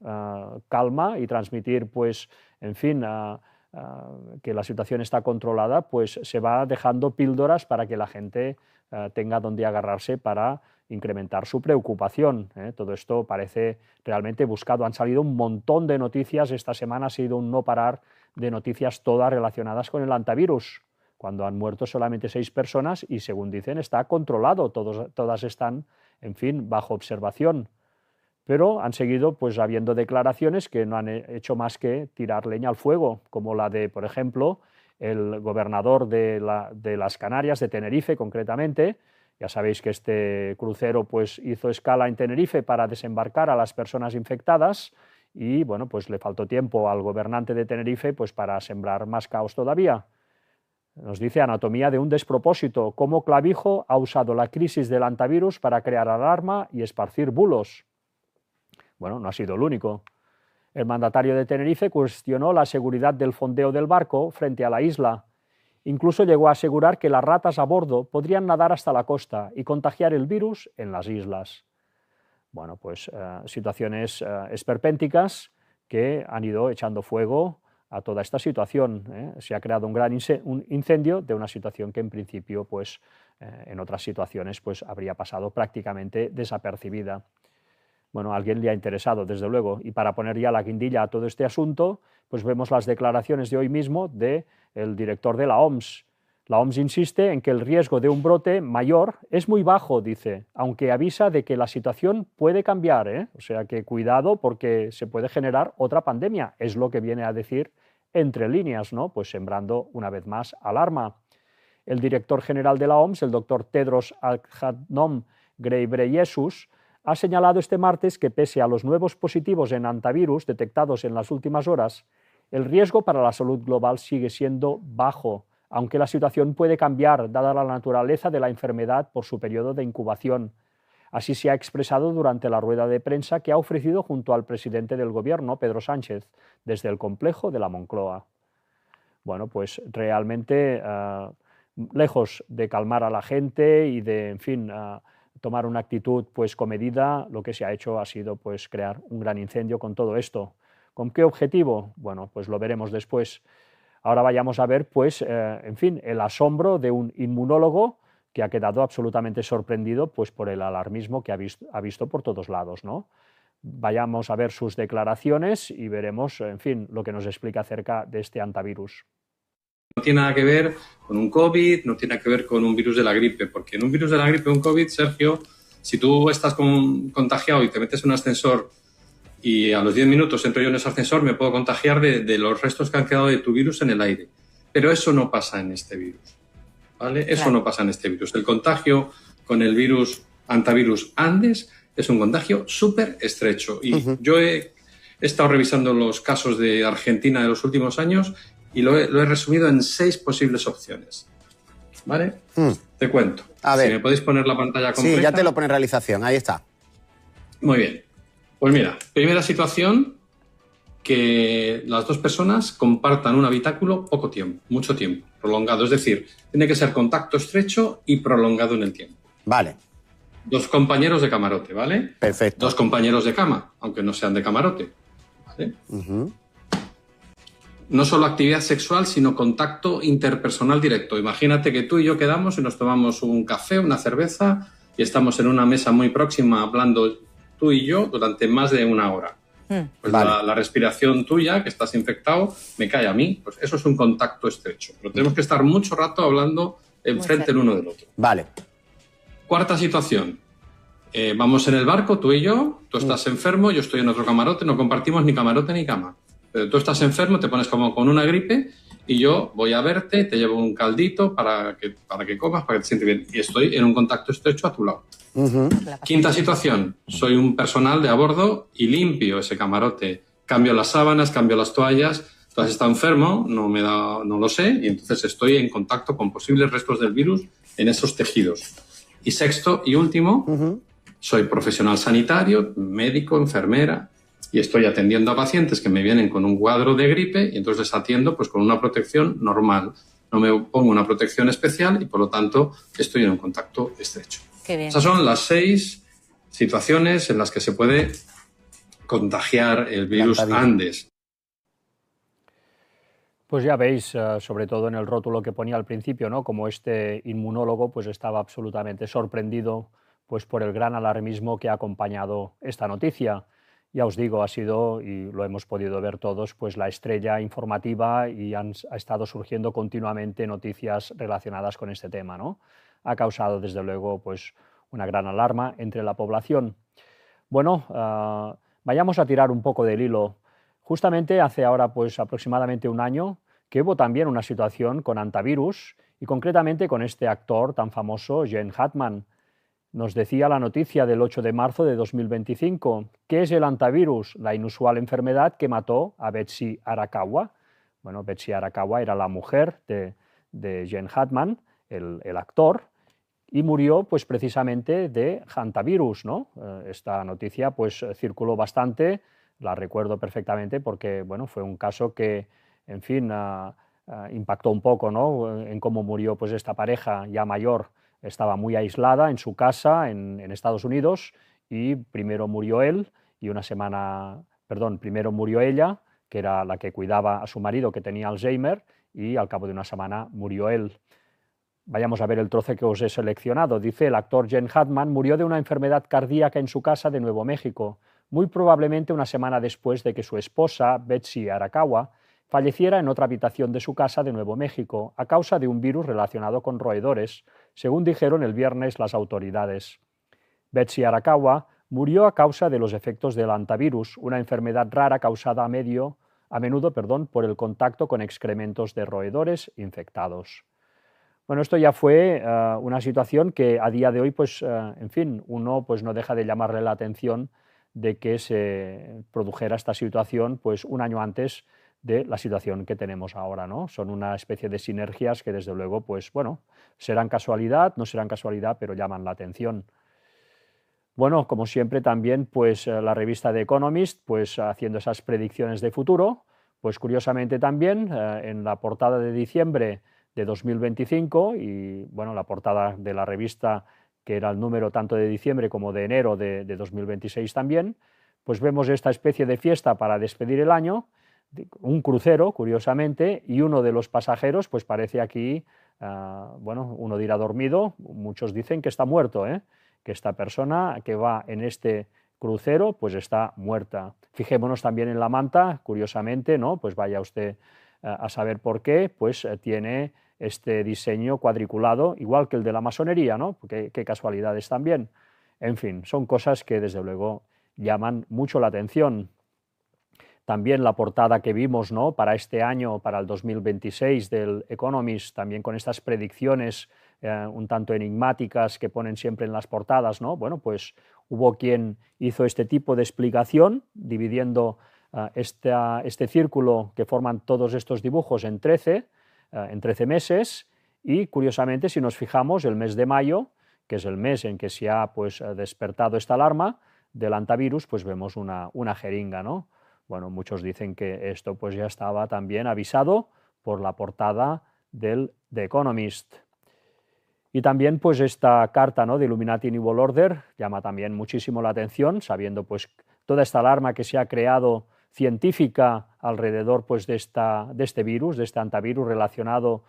S1: calma y transmitir, pues, en fin, que la situación está controlada, pues se va dejando píldoras para que la gente tenga donde agarrarse para incrementar su preocupación. Todo esto parece realmente buscado. Han salido un montón de noticias. Esta semana ha sido un no parar de noticias todas relacionadas con el antivirus, cuando han muerto solamente 6 personas y, según dicen, está controlado. Todas están, en fin, bajo observación. Pero han seguido pues habiendo declaraciones que no han hecho más que tirar leña al fuego, como la de, por ejemplo, el gobernador de las Canarias, de Tenerife concretamente. Ya sabéis que este crucero pues hizo escala en Tenerife para desembarcar a las personas infectadas y bueno, pues le faltó tiempo al gobernante de Tenerife pues para sembrar más caos todavía. Nos dice Anatomía de un despropósito, cómo Clavijo ha usado la crisis del antivirus para crear alarma y esparcir bulos. Bueno, no ha sido el único. El mandatario de Tenerife cuestionó la seguridad del fondeo del barco frente a la isla. Incluso llegó a asegurar que las ratas a bordo podrían nadar hasta la costa y contagiar el virus en las islas. Bueno, pues situaciones esperpénticas que han ido echando fuego a toda esta situación. Se ha creado un gran incendio de una situación que en principio, pues, en otras situaciones, pues, habría pasado prácticamente desapercibida. Bueno, a alguien le ha interesado, desde luego, y para poner ya la guindilla a todo este asunto, pues vemos las declaraciones de hoy mismo del director de la OMS. La OMS insiste en que el riesgo de un brote mayor es muy bajo, dice, aunque avisa de que la situación puede cambiar, O sea que cuidado porque se puede generar otra pandemia, es lo que viene a decir entre líneas, ¿no? Pues sembrando una vez más alarma. El director general de la OMS, el doctor Tedros Adhanom Ghebreyesus, ha señalado este martes que pese a los nuevos positivos en hantavirus detectados en las últimas horas, el riesgo para la salud global sigue siendo bajo, aunque la situación puede cambiar dada la naturaleza de la enfermedad por su periodo de incubación. Así se ha expresado durante la rueda de prensa que ha ofrecido junto al presidente del Gobierno, Pedro Sánchez, desde el complejo de la Moncloa. Bueno, pues realmente, lejos de calmar a la gente y de, en fin, tomar una actitud pues comedida, lo que se ha hecho ha sido pues crear un gran incendio con todo esto. ¿Con qué objetivo? Bueno, pues lo veremos después. Ahora vayamos a ver, pues, en fin, el asombro de un inmunólogo que ha quedado absolutamente sorprendido pues, por el alarmismo que ha visto por todos lados, ¿no? Vayamos a ver sus declaraciones y veremos, en fin, lo que nos explica acerca de este hantavirus.
S4: No tiene nada que ver con un COVID, no tiene que ver con un virus de la gripe, porque en un virus de la gripe, un COVID, Sergio, si tú estás contagiado y te metes en un ascensor y a los 10 minutos entro yo en ese ascensor, me puedo contagiar de los restos que han quedado de tu virus en el aire. Pero eso no pasa en este virus, ¿vale? Eso no pasa en este virus. El contagio con el virus hantavirus Andes es un contagio súper estrecho. Y yo he estado revisando los casos de Argentina de los últimos años y lo he resumido en 6 posibles opciones, ¿vale? Te cuento.
S5: A ver.
S4: Si me podéis poner la pantalla completa.
S5: Sí, ya te lo pone en realización, ahí está.
S4: Muy bien. Pues mira, primera situación, que las dos personas compartan un habitáculo poco tiempo, mucho tiempo, prolongado. Es decir, tiene que ser contacto estrecho y prolongado en el tiempo.
S5: Vale.
S4: 2 compañeros de camarote, ¿vale?
S5: Perfecto.
S4: 2 compañeros de cama, aunque no sean de camarote, ¿vale? No solo actividad sexual, sino contacto interpersonal directo. Imagínate que tú y yo quedamos y nos tomamos un café, una cerveza y estamos en una mesa muy próxima hablando tú y yo durante más de 1 hora. Pues la respiración tuya, que estás infectado, me cae a mí. Pues eso es un contacto estrecho. Pero tenemos que estar mucho rato hablando enfrente el uno del otro.
S5: Vale.
S4: Cuarta situación. Vamos en el barco, tú y yo. Tú estás enfermo, yo estoy en otro camarote. No compartimos ni camarote ni cama. Pero tú estás enfermo, te pones como con una gripe y yo voy a verte, te llevo un caldito para que comas, para que te sientes bien. Y estoy en un contacto estrecho a tu lado. Quinta situación. Soy un personal de a bordo y limpio ese camarote. Cambio las sábanas, cambio las toallas. Tú has estado enfermo, no lo sé, y entonces estoy en contacto con posibles restos del virus en esos tejidos. Y sexto y último, soy profesional sanitario, médico, enfermera, y estoy atendiendo a pacientes que me vienen con un cuadro de gripe y entonces les atiendo pues con una protección normal. No me pongo una protección especial y por lo tanto estoy en un contacto estrecho.
S6: Qué bien.
S4: Esas son las 6 situaciones en las que se puede contagiar el virus Andes.
S1: Pues ya veis, sobre todo en el rótulo que ponía al principio, ¿no? Como este inmunólogo pues estaba absolutamente sorprendido pues por el gran alarmismo que ha acompañado esta noticia. Ya os digo, ha sido, y lo hemos podido ver todos, pues la estrella informativa y ha estado surgiendo continuamente noticias relacionadas con este tema, ¿no? Ha causado, desde luego, pues una gran alarma entre la población. Bueno, vayamos a tirar un poco del hilo. Justamente hace ahora pues aproximadamente 1 año que hubo también una situación con hantavirus y concretamente con este actor tan famoso, Gene Hackman. Nos decía la noticia del 8 de marzo de 2025. ¿Qué es el hantavirus? La inusual enfermedad que mató a Betsy Arakawa. Bueno, Betsy Arakawa era la mujer de Gene Hackman, el actor, y murió pues precisamente de hantavirus, ¿no? Esta noticia pues circuló bastante, la recuerdo perfectamente porque bueno, fue un caso que, en fin, impactó un poco, ¿no? En cómo murió pues esta pareja ya mayor. Estaba muy aislada en su casa en Estados Unidos y primero murió él y primero murió ella, que era la que cuidaba a su marido que tenía Alzheimer, y al cabo de 1 semana murió él. Vayamos a ver el trozo que os he seleccionado. Dice: el actor Gene Hackman murió de una enfermedad cardíaca en su casa de Nuevo México, muy probablemente 1 semana después de que su esposa, Betsy Arakawa, falleciera en otra habitación de su casa de Nuevo México a causa de un virus relacionado con roedores, según dijeron el viernes las autoridades. Betsy Arakawa murió a causa de los efectos del hantavirus, una enfermedad rara causada a menudo por el contacto con excrementos de roedores infectados. Bueno, esto ya fue una situación que a día de hoy, pues, en fin, uno pues, no deja de llamarle la atención de que se produjera esta situación pues, un año antes de la situación que tenemos ahora, ¿no? Son una especie de sinergias que desde luego, pues bueno, serán casualidad, no serán casualidad, pero llaman la atención. Bueno, como siempre también, pues la revista The Economist, pues haciendo esas predicciones de futuro, pues curiosamente también en la portada de diciembre de 2025 y bueno, la portada de la revista que era el número tanto de diciembre como de enero de 2026 también, pues vemos esta especie de fiesta para despedir el año, un crucero, curiosamente, y uno de los pasajeros, pues parece aquí, bueno, uno dirá dormido, muchos dicen que está muerto, que esta persona que va en este crucero pues está muerta. Fijémonos también en la manta, curiosamente, ¿no? Pues vaya usted a saber por qué, pues tiene este diseño cuadriculado, igual que el de la masonería, ¿no? Qué casualidades también. En fin, son cosas que desde luego llaman mucho la atención. También la portada que vimos, ¿no?, para este año, para el 2026 del Economist, también con estas predicciones un tanto enigmáticas que ponen siempre en las portadas, ¿no? Bueno, pues hubo quien hizo este tipo de explicación, dividiendo este círculo que forman todos estos dibujos en 13 meses, y curiosamente, si nos fijamos, el mes de mayo, que es el mes en que se ha pues, despertado esta alarma del antivirus, pues vemos una jeringa, ¿no? Bueno, muchos dicen que esto pues ya estaba también avisado por la portada del The Economist. Y también pues esta carta, ¿no?, de Illuminati New World Order llama también muchísimo la atención, sabiendo pues toda esta alarma que se ha creado científica alrededor pues de este virus, de este antivirus relacionado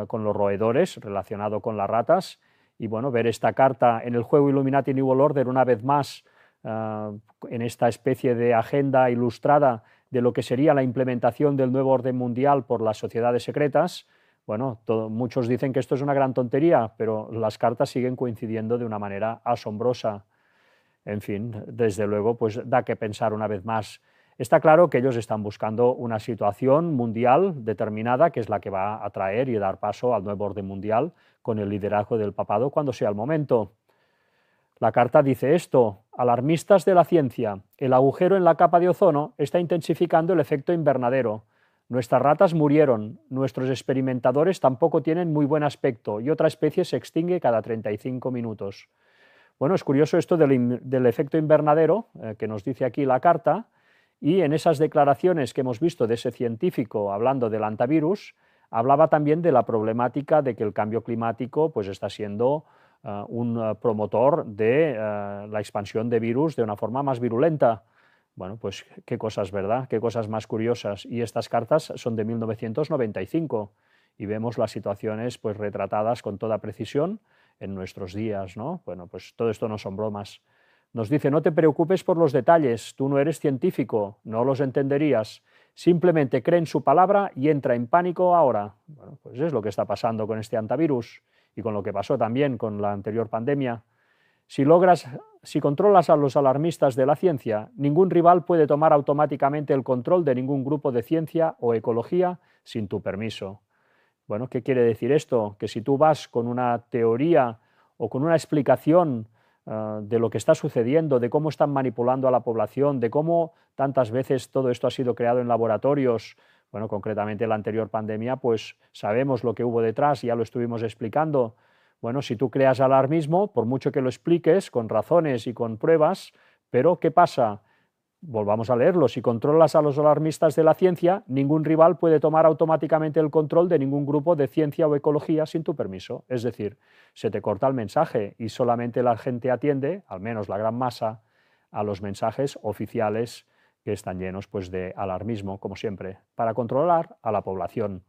S1: con los roedores, relacionado con las ratas. Y bueno, ver esta carta en el juego Illuminati New World Order una vez más, en esta especie de agenda ilustrada de lo que sería la implementación del nuevo orden mundial por las sociedades secretas. Bueno, muchos dicen que esto es una gran tontería, pero las cartas siguen coincidiendo de una manera asombrosa. En fin, desde luego, pues da que pensar una vez más. Está claro que ellos están buscando una situación mundial determinada, que es la que va a traer y dar paso al nuevo orden mundial con el liderazgo del papado cuando sea el momento. La carta dice esto: alarmistas de la ciencia, el agujero en la capa de ozono está intensificando el efecto invernadero. Nuestras ratas murieron, nuestros experimentadores tampoco tienen muy buen aspecto y otra especie se extingue cada 35 minutos. Bueno, es curioso esto del efecto invernadero que nos dice aquí la carta, y en esas declaraciones que hemos visto de ese científico hablando del antivirus, hablaba también de la problemática de que el cambio climático pues, está siendo un promotor de la expansión de virus de una forma más virulenta. Bueno, pues qué cosas, ¿verdad? Qué cosas más curiosas. Y estas cartas son de 1995 y vemos las situaciones pues retratadas con toda precisión en nuestros días, ¿no? Bueno, pues todo esto no son bromas. Nos dice: no te preocupes por los detalles, tú no eres científico, no los entenderías, simplemente cree en su palabra y entra en pánico ahora. Bueno, pues es lo que está pasando con este antivirus y con lo que pasó también con la anterior pandemia. Si controlas a los alarmistas de la ciencia, ningún rival puede tomar automáticamente el control de ningún grupo de ciencia o ecología sin tu permiso. Bueno, ¿qué quiere decir esto? Que si tú vas con una teoría o con una explicación de lo que está sucediendo, de cómo están manipulando a la población, de cómo tantas veces todo esto ha sido creado en laboratorios, bueno, concretamente la anterior pandemia, pues sabemos lo que hubo detrás, ya lo estuvimos explicando. Bueno, si tú creas alarmismo, por mucho que lo expliques con razones y con pruebas, pero ¿qué pasa? Volvamos a leerlo: si controlas a los alarmistas de la ciencia, ningún rival puede tomar automáticamente el control de ningún grupo de ciencia o ecología sin tu permiso. Es decir, se te corta el mensaje y solamente la gente atiende, al menos la gran masa, a los mensajes oficiales que están llenos pues, de alarmismo, como siempre, para controlar a la población.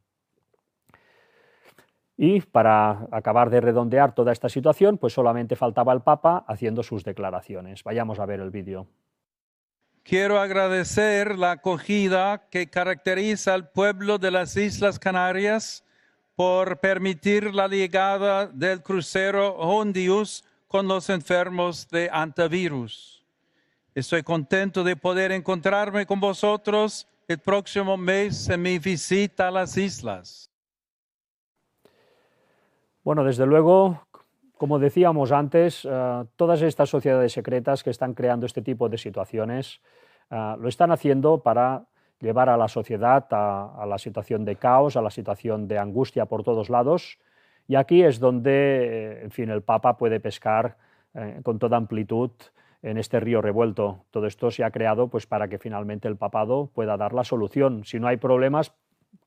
S1: Y para acabar de redondear toda esta situación, pues solamente faltaba el Papa haciendo sus declaraciones. Vayamos a ver el vídeo.
S6: Quiero agradecer la acogida que caracteriza al pueblo de las Islas Canarias por permitir la llegada del crucero Hondius con los enfermos de antivirus. Estoy contento de poder encontrarme con vosotros el próximo mes en mi visita a las islas.
S1: Bueno, desde luego, como decíamos antes, todas estas sociedades secretas que están creando este tipo de situaciones lo están haciendo para llevar a la sociedad a la situación de caos, a la situación de angustia por todos lados, y aquí es donde, en fin, el Papa puede pescar con toda amplitud en este río revuelto. Todo esto se ha creado pues, para que finalmente el papado pueda dar la solución. Si no hay problemas,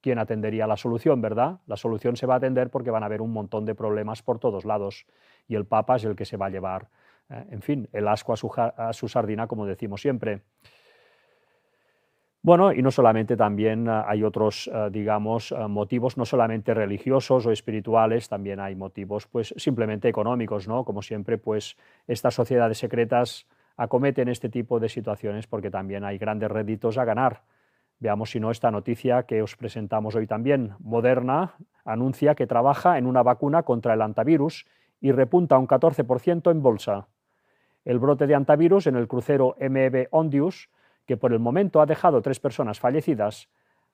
S1: ¿quién atendería la solución, verdad? La solución se va a atender porque van a haber un montón de problemas por todos lados y el Papa es el que se va a llevar, en fin, el asco a su sardina, como decimos siempre. Bueno, y no solamente, también hay otros, digamos, motivos no solamente religiosos o espirituales, también hay motivos pues simplemente económicos, ¿no? Como siempre, pues estas sociedades secretas acometen este tipo de situaciones porque también hay grandes réditos a ganar. Veamos si no esta noticia que os presentamos hoy también. Moderna anuncia que trabaja en una vacuna contra el antivirus y repunta un 14% en bolsa. El brote de antivirus en el crucero MV Ondius, que por el momento ha dejado 3 personas fallecidas,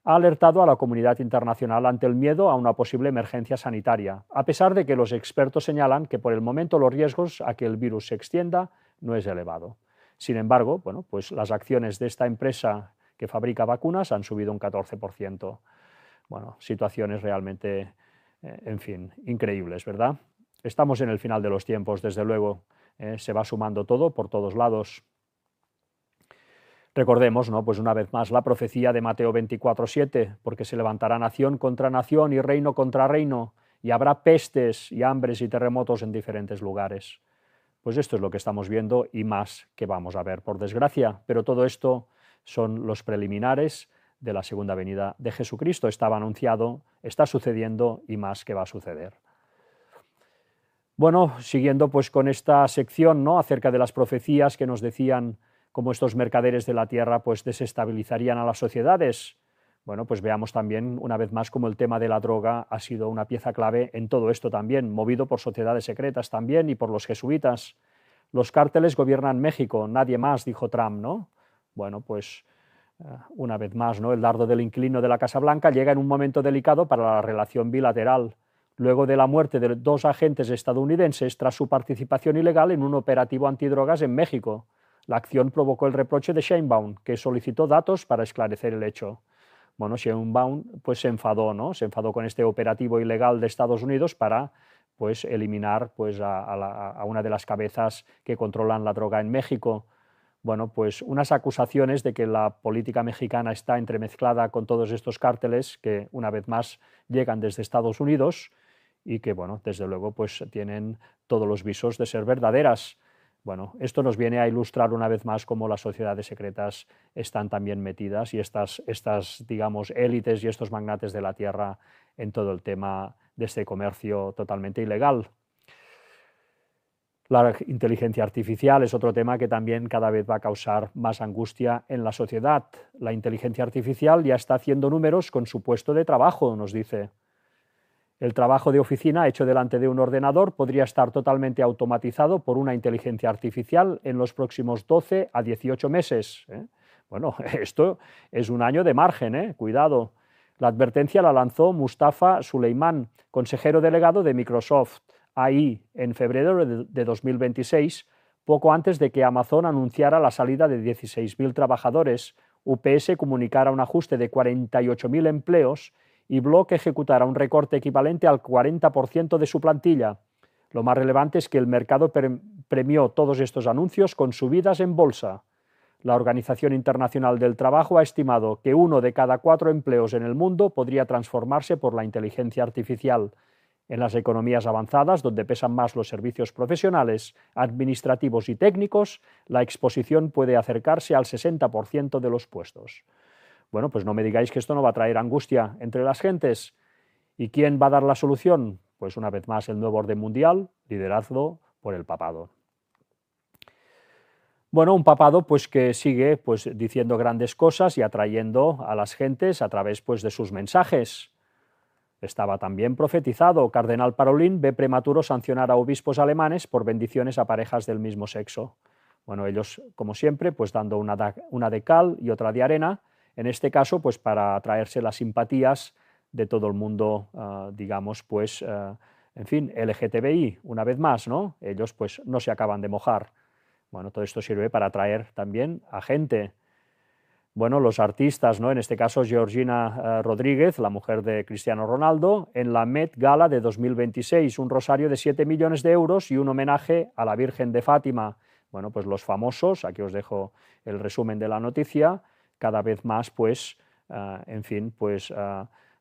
S1: ha alertado a la comunidad internacional ante el miedo a una posible emergencia sanitaria, a pesar de que los expertos señalan que por el momento los riesgos a que el virus se extienda no es elevado. Sin embargo, bueno, pues las acciones de esta empresa que fabrica vacunas han subido un 14%. Bueno, situaciones realmente, en fin, increíbles, ¿verdad? Estamos en el final de los tiempos, desde luego. Se va sumando todo por todos lados. Recordemos, ¿no? Pues una vez más la profecía de Mateo 24:7, porque se levantará nación contra nación y reino contra reino, y habrá pestes y hambres y terremotos en diferentes lugares. Pues esto es lo que estamos viendo y más que vamos a ver, por desgracia, pero todo esto son los preliminares de la segunda venida de Jesucristo. Estaba anunciado, está sucediendo y más que va a suceder. Bueno, siguiendo pues con esta sección, ¿no? Acerca de las profecías que nos decían cómo estos mercaderes de la tierra pues desestabilizarían a las sociedades. Bueno, pues veamos también una vez más cómo el tema de la droga ha sido una pieza clave en todo esto también, movido por sociedades secretas también y por los jesuitas. Los cárteles gobiernan México, nadie más, dijo Trump, ¿no? Bueno, pues una vez más, ¿no? El dardo del inquilino de la Casa Blanca llega en un momento delicado para la relación bilateral, luego de la muerte de 2 agentes estadounidenses tras su participación ilegal en un operativo antidrogas en México. La acción provocó el reproche de Sheinbaum, que solicitó datos para esclarecer el hecho. Bueno, Sheinbaum pues se enfadó, ¿no? Se enfadó con este operativo ilegal de Estados Unidos para pues eliminar pues a una de las cabezas que controlan la droga en México. Bueno, pues unas acusaciones de que la política mexicana está entremezclada con todos estos cárteles que una vez más llegan desde Estados Unidos y que, bueno, desde luego pues tienen todos los visos de ser verdaderas. Bueno, esto nos viene a ilustrar una vez más cómo las sociedades secretas están también metidas y estas digamos, élites y estos magnates de la tierra en todo el tema de este comercio totalmente ilegal. La inteligencia artificial es otro tema que también cada vez va a causar más angustia en la sociedad. La inteligencia artificial ya está haciendo números con su puesto de trabajo, nos dice. El trabajo de oficina hecho delante de un ordenador podría estar totalmente automatizado por una inteligencia artificial en los próximos 12 a 18 meses. Bueno, esto es un año de margen, cuidado. La advertencia la lanzó Mustafa Suleyman, consejero delegado de Microsoft AI, en febrero de 2026, poco antes de que Amazon anunciara la salida de 16.000 trabajadores, UPS comunicara un ajuste de 48.000 empleos y Block ejecutará un recorte equivalente al 40% de su plantilla. Lo más relevante es que el mercado premió todos estos anuncios con subidas en bolsa. La Organización Internacional del Trabajo ha estimado que 1 de cada 4 empleos en el mundo podría transformarse por la inteligencia artificial. En las economías avanzadas, donde pesan más los servicios profesionales, administrativos y técnicos, la exposición puede acercarse al 60% de los puestos. Bueno, pues no me digáis que esto no va a traer angustia entre las gentes. ¿Y quién va a dar la solución? Pues una vez más el nuevo orden mundial, liderado por el papado. Bueno, un papado pues que sigue pues diciendo grandes cosas y atrayendo a las gentes a través pues de sus mensajes. Estaba también profetizado. Cardenal Parolin ve prematuro sancionar a obispos alemanes por bendiciones a parejas del mismo sexo. Bueno, ellos, como siempre, pues dando una de cal y otra de arena, en este caso, pues para atraerse las simpatías de todo el mundo, digamos, pues en fin, LGTBI, una vez más, ¿no? Ellos pues no se acaban de mojar. Bueno, todo esto sirve para atraer también a gente. Bueno, los artistas, ¿no? En este caso Georgina Rodríguez, la mujer de Cristiano Ronaldo, en la Met Gala de 2026, un rosario de 7 millones de euros y un homenaje a la Virgen de Fátima. Bueno, pues los famosos, aquí os dejo el resumen de la noticia, cada vez más, pues, en fin, pues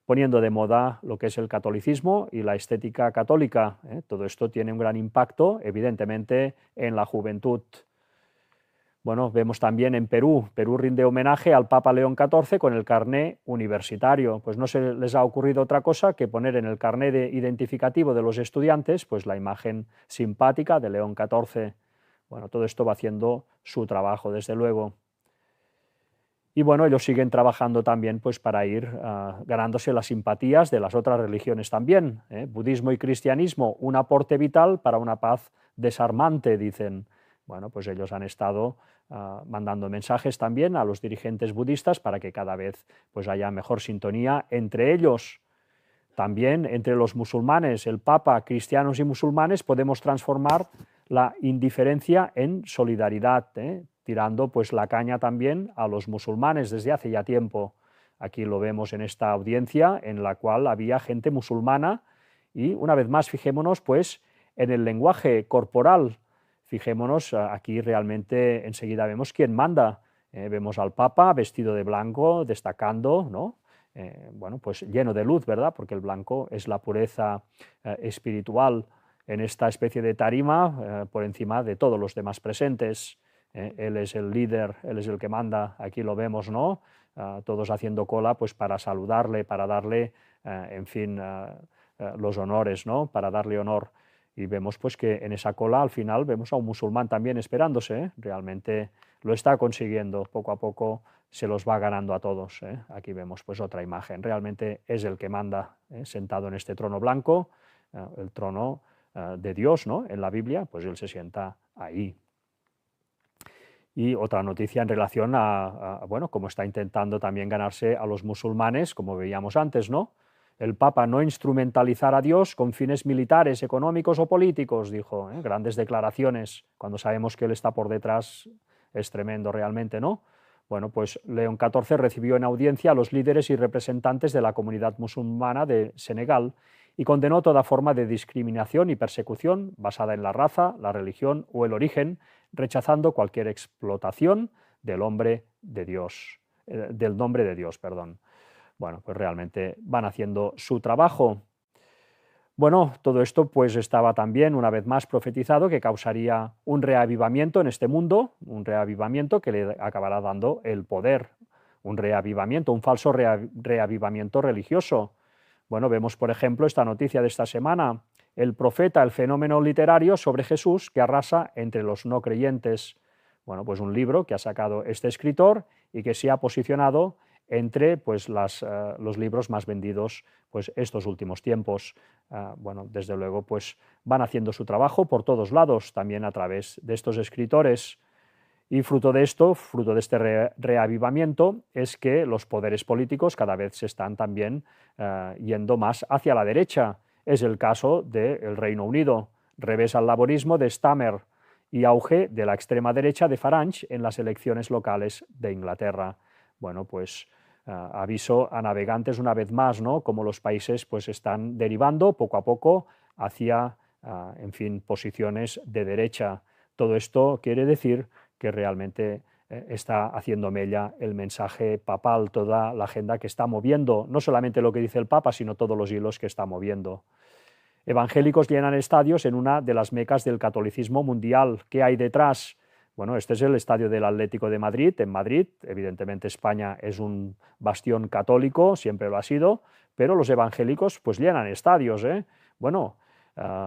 S1: poniendo de moda lo que es el catolicismo y la estética católica. Todo esto tiene un gran impacto, evidentemente, en la juventud. Bueno, vemos también en Perú. Perú rinde homenaje al Papa León XIV con el carné universitario. Pues no se les ha ocurrido otra cosa que poner en el carné identificativo de los estudiantes pues la imagen simpática de León XIV. Bueno, todo esto va haciendo su trabajo, desde luego. Y bueno, ellos siguen trabajando también pues para ir ganándose las simpatías de las otras religiones también. Budismo y cristianismo, un aporte vital para una paz desarmante, dicen. Bueno, pues ellos han estado mandando mensajes también a los dirigentes budistas para que cada vez pues haya mejor sintonía entre ellos. También entre los musulmanes, el Papa, cristianos y musulmanes, podemos transformar la indiferencia en solidaridad, tirando pues la caña también a los musulmanes desde hace ya tiempo. Aquí lo vemos en esta audiencia en la cual había gente musulmana y una vez más fijémonos pues en el lenguaje corporal. Fijémonos, aquí realmente enseguida vemos quién manda. Vemos al Papa vestido de blanco, destacando, ¿no? Bueno, pues lleno de luz, ¿verdad? Porque el blanco es la pureza espiritual en esta especie de tarima por encima de todos los demás presentes. Él es el líder, él es el que manda, aquí lo vemos, ¿no? Todos haciendo cola pues para saludarle, para darle, en fin, los honores, ¿no? Para darle honor. Y vemos pues que en esa cola al final vemos a un musulmán también esperándose, realmente lo está consiguiendo, poco a poco se los va ganando a todos. Aquí vemos pues otra imagen, realmente es el que manda, sentado en este trono blanco, el trono de Dios, ¿no? En la Biblia, pues él se sienta ahí. Y otra noticia en relación bueno, cómo está intentando también ganarse a los musulmanes, como veíamos antes, ¿no? El Papa no instrumentalizar a Dios con fines militares, económicos o políticos, dijo, grandes declaraciones, cuando sabemos que él está por detrás, es tremendo realmente, ¿no? Bueno, pues León XIV recibió en audiencia a los líderes y representantes de la comunidad musulmana de Senegal y condenó toda forma de discriminación y persecución basada en la raza, la religión o el origen, rechazando cualquier explotación del nombre de Dios, perdón. Bueno, pues realmente van haciendo su trabajo. Bueno, todo esto pues estaba también una vez más profetizado que causaría un reavivamiento en este mundo, un reavivamiento que le acabará dando el poder, un reavivamiento, un falso reavivamiento religioso. Bueno, vemos por ejemplo esta noticia de esta semana, el profeta, el fenómeno literario sobre Jesús que arrasa entre los no creyentes. Bueno, pues un libro que ha sacado este escritor y que se ha posicionado entre pues, los libros más vendidos pues, estos últimos tiempos. Bueno, desde luego pues, van haciendo su trabajo por todos lados, también a través de estos escritores. Y fruto de esto, fruto de este reavivamiento, es que los poderes políticos cada vez se están también yendo más hacia la derecha. Es el caso del Reino Unido, revés al laborismo de Starmer y auge de la extrema derecha de Farage en las elecciones locales de Inglaterra. Bueno, pues aviso a navegantes una vez más, ¿no? Cómo los países pues, están derivando poco a poco hacia, en fin, posiciones de derecha. Todo esto quiere decir que realmente está haciendo mella el mensaje papal, toda la agenda que está moviendo, no solamente lo que dice el Papa, sino todos los hilos que está moviendo. Evangélicos llenan estadios en una de las mecas del catolicismo mundial. ¿Qué hay detrás? Bueno, este es el estadio del Atlético de Madrid, en Madrid. Evidentemente España es un bastión católico, siempre lo ha sido, pero los evangélicos pues llenan estadios, Bueno,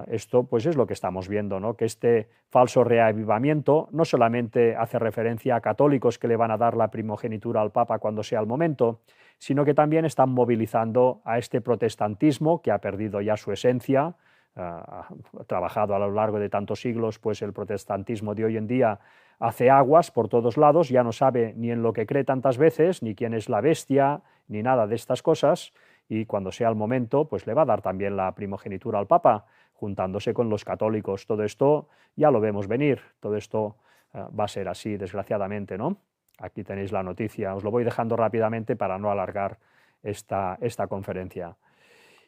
S1: esto pues es lo que estamos viendo, ¿no? Que este falso reavivamiento no solamente hace referencia a católicos que le van a dar la primogenitura al Papa cuando sea el momento, sino que también están movilizando a este protestantismo que ha perdido ya su esencia, ha trabajado a lo largo de tantos siglos, pues el protestantismo de hoy en día hace aguas por todos lados, ya no sabe ni en lo que cree tantas veces, ni quién es la bestia, ni nada de estas cosas, y cuando sea el momento, pues le va a dar también la primogenitura al Papa, juntándose con los católicos. Todo esto ya lo vemos venir, todo esto va a ser así, desgraciadamente, ¿no? Aquí tenéis la noticia, os lo voy dejando rápidamente para no alargar esta conferencia.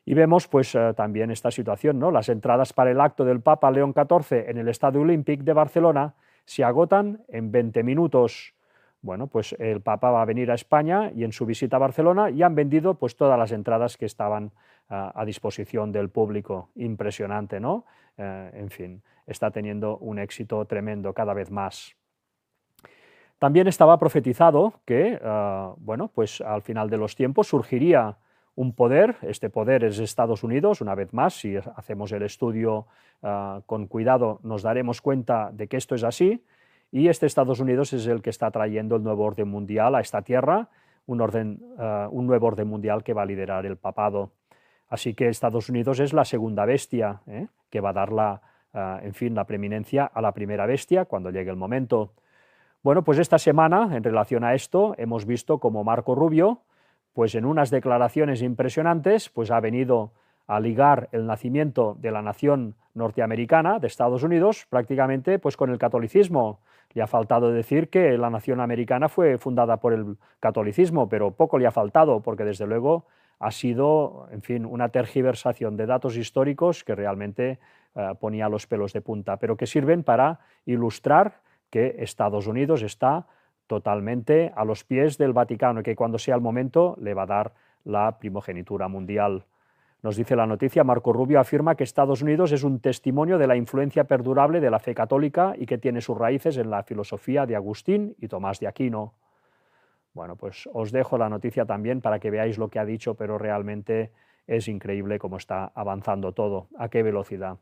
S1: Y vemos pues también esta situación, ¿no? Las entradas para el acto del Papa León XIV en el Estadio Olímpic de Barcelona se agotan en 20 minutos. Bueno, pues el Papa va a venir a España y en su visita a Barcelona ya han vendido pues todas las entradas que estaban a disposición del público. Impresionante, ¿no? En fin, está teniendo un éxito tremendo cada vez más. También estaba profetizado que, bueno, pues al final de los tiempos surgiría un poder, este poder es Estados Unidos, una vez más, si hacemos el estudio con cuidado nos daremos cuenta de que esto es así, y este Estados Unidos es el que está trayendo el nuevo orden mundial a esta tierra, un nuevo orden mundial que va a liderar el papado. Así que Estados Unidos es la segunda bestia, que va a dar en fin, la preeminencia a la primera bestia cuando llegue el momento. Bueno, pues esta semana, en relación a esto, hemos visto como Marco Rubio, pues en unas declaraciones impresionantes, pues ha venido a ligar el nacimiento de la nación norteamericana, de Estados Unidos, prácticamente pues con el catolicismo. Le ha faltado decir que la nación americana fue fundada por el catolicismo, pero poco le ha faltado, porque desde luego ha sido, en fin, una tergiversación de datos históricos que realmente ponía los pelos de punta, pero que sirven para ilustrar que Estados Unidos está totalmente a los pies del Vaticano y que cuando sea el momento le va a dar la primogenitura mundial. Nos dice la noticia, Marco Rubio afirma que Estados Unidos es un testimonio de la influencia perdurable de la fe católica y que tiene sus raíces en la filosofía de Agustín y Tomás de Aquino. Bueno, pues os dejo la noticia también para que veáis lo que ha dicho, pero realmente es increíble cómo está avanzando todo, a qué velocidad.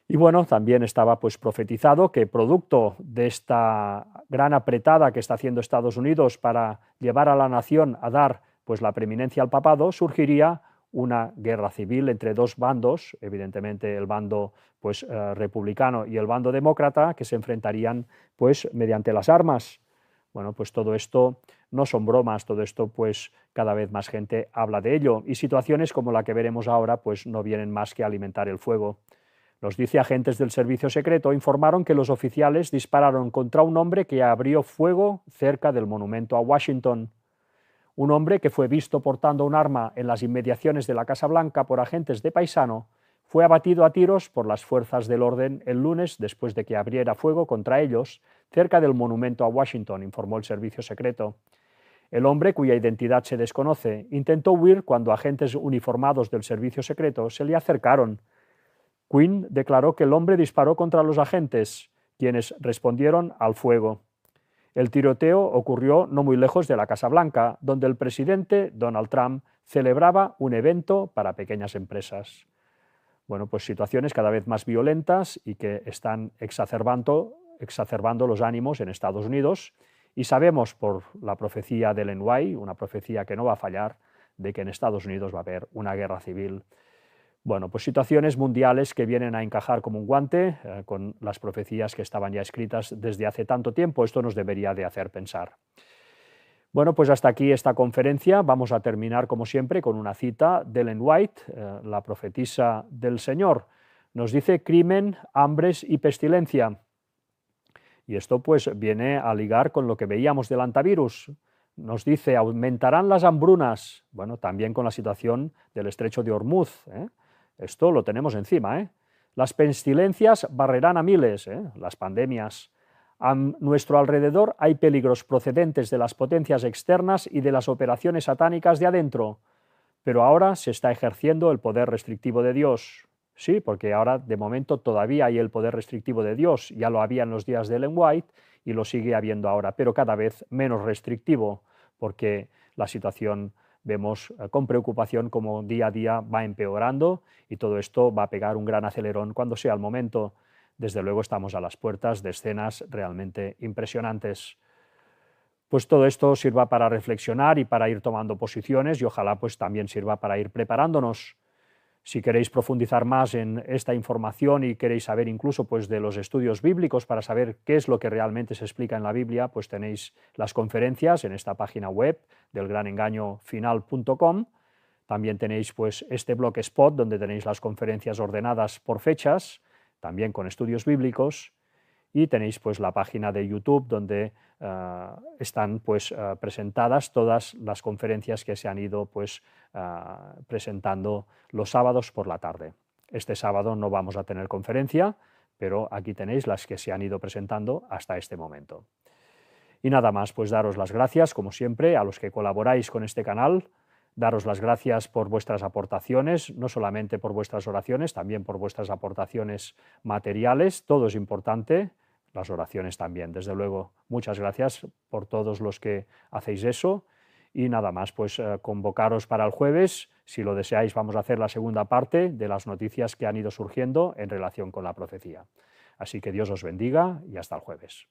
S1: Y bueno, también estaba pues profetizado que producto de esta gran apretada que está haciendo Estados Unidos para llevar a la nación a dar pues la preeminencia al papado, surgiría una guerra civil entre dos bandos, evidentemente el bando pues republicano y el bando demócrata, que se enfrentarían pues mediante las armas. Bueno, pues todo esto no son bromas, todo esto pues cada vez más gente habla de ello y situaciones como la que veremos ahora pues no vienen más que alimentar el fuego. Los agentes del servicio secreto informaron que los oficiales dispararon contra un hombre que abrió fuego cerca del monumento a Washington. Un hombre que fue visto portando un arma en las inmediaciones de la Casa Blanca por agentes de paisano fue abatido a tiros por las fuerzas del orden el lunes después de que abriera fuego contra ellos cerca del monumento a Washington, informó el servicio secreto. El hombre, cuya identidad se desconoce, intentó huir cuando agentes uniformados del servicio secreto se le acercaron. Quinn declaró que el hombre disparó contra los agentes, quienes respondieron al fuego. El tiroteo ocurrió no muy lejos de la Casa Blanca, donde el presidente Donald Trump celebraba un evento para pequeñas empresas. Bueno, pues situaciones cada vez más violentas y que están exacerbando los ánimos en Estados Unidos, y sabemos por la profecía de Ellen White, una profecía que no va a fallar, de que en Estados Unidos va a haber una guerra civil. Bueno, pues situaciones mundiales que vienen a encajar como un guante con las profecías que estaban ya escritas desde hace tanto tiempo. Esto nos debería de hacer pensar. Bueno, pues hasta aquí esta conferencia. Vamos a terminar, como siempre, con una cita de Ellen White, la profetisa del Señor. Nos dice crimen, hambres y pestilencia. Y esto pues viene a ligar con lo que veíamos del antivirus. Nos dice, aumentarán las hambrunas. Bueno, también con la situación del estrecho de Hormuz, Esto lo tenemos encima, Las pestilencias barrerán a miles, las pandemias. A nuestro alrededor hay peligros procedentes de las potencias externas y de las operaciones satánicas de adentro, pero ahora se está ejerciendo el poder restrictivo de Dios. Sí, porque ahora de momento todavía hay el poder restrictivo de Dios, ya lo había en los días de Ellen White y lo sigue habiendo ahora, pero cada vez menos restrictivo, porque la situación vemos con preocupación como día a día va empeorando y todo esto va a pegar un gran acelerón cuando sea el momento. Desde luego estamos a las puertas de escenas realmente impresionantes. Pues todo esto sirva para reflexionar y para ir tomando posiciones y ojalá pues también sirva para ir preparándonos. Si queréis profundizar más en esta información y queréis saber incluso pues, de los estudios bíblicos para saber qué es lo que realmente se explica en la Biblia, pues tenéis las conferencias en esta página web del granengañofinal.com. También tenéis pues, este Blogspot donde tenéis las conferencias ordenadas por fechas, también con estudios bíblicos. Y tenéis pues, la página de YouTube donde están pues, presentadas todas las conferencias que se han ido pues, presentando los sábados por la tarde. Este sábado no vamos a tener conferencia, pero aquí tenéis las que se han ido presentando hasta este momento. Y nada más, pues daros las gracias, como siempre, a los que colaboráis con este canal, daros las gracias por vuestras aportaciones, no solamente por vuestras oraciones, también por vuestras aportaciones materiales, todo es importante, las oraciones también, desde luego. Muchas gracias por todos los que hacéis eso y nada más, pues convocaros para el jueves, si lo deseáis vamos a hacer la segunda parte de las noticias que han ido surgiendo en relación con la profecía. Así que Dios os bendiga y hasta el jueves.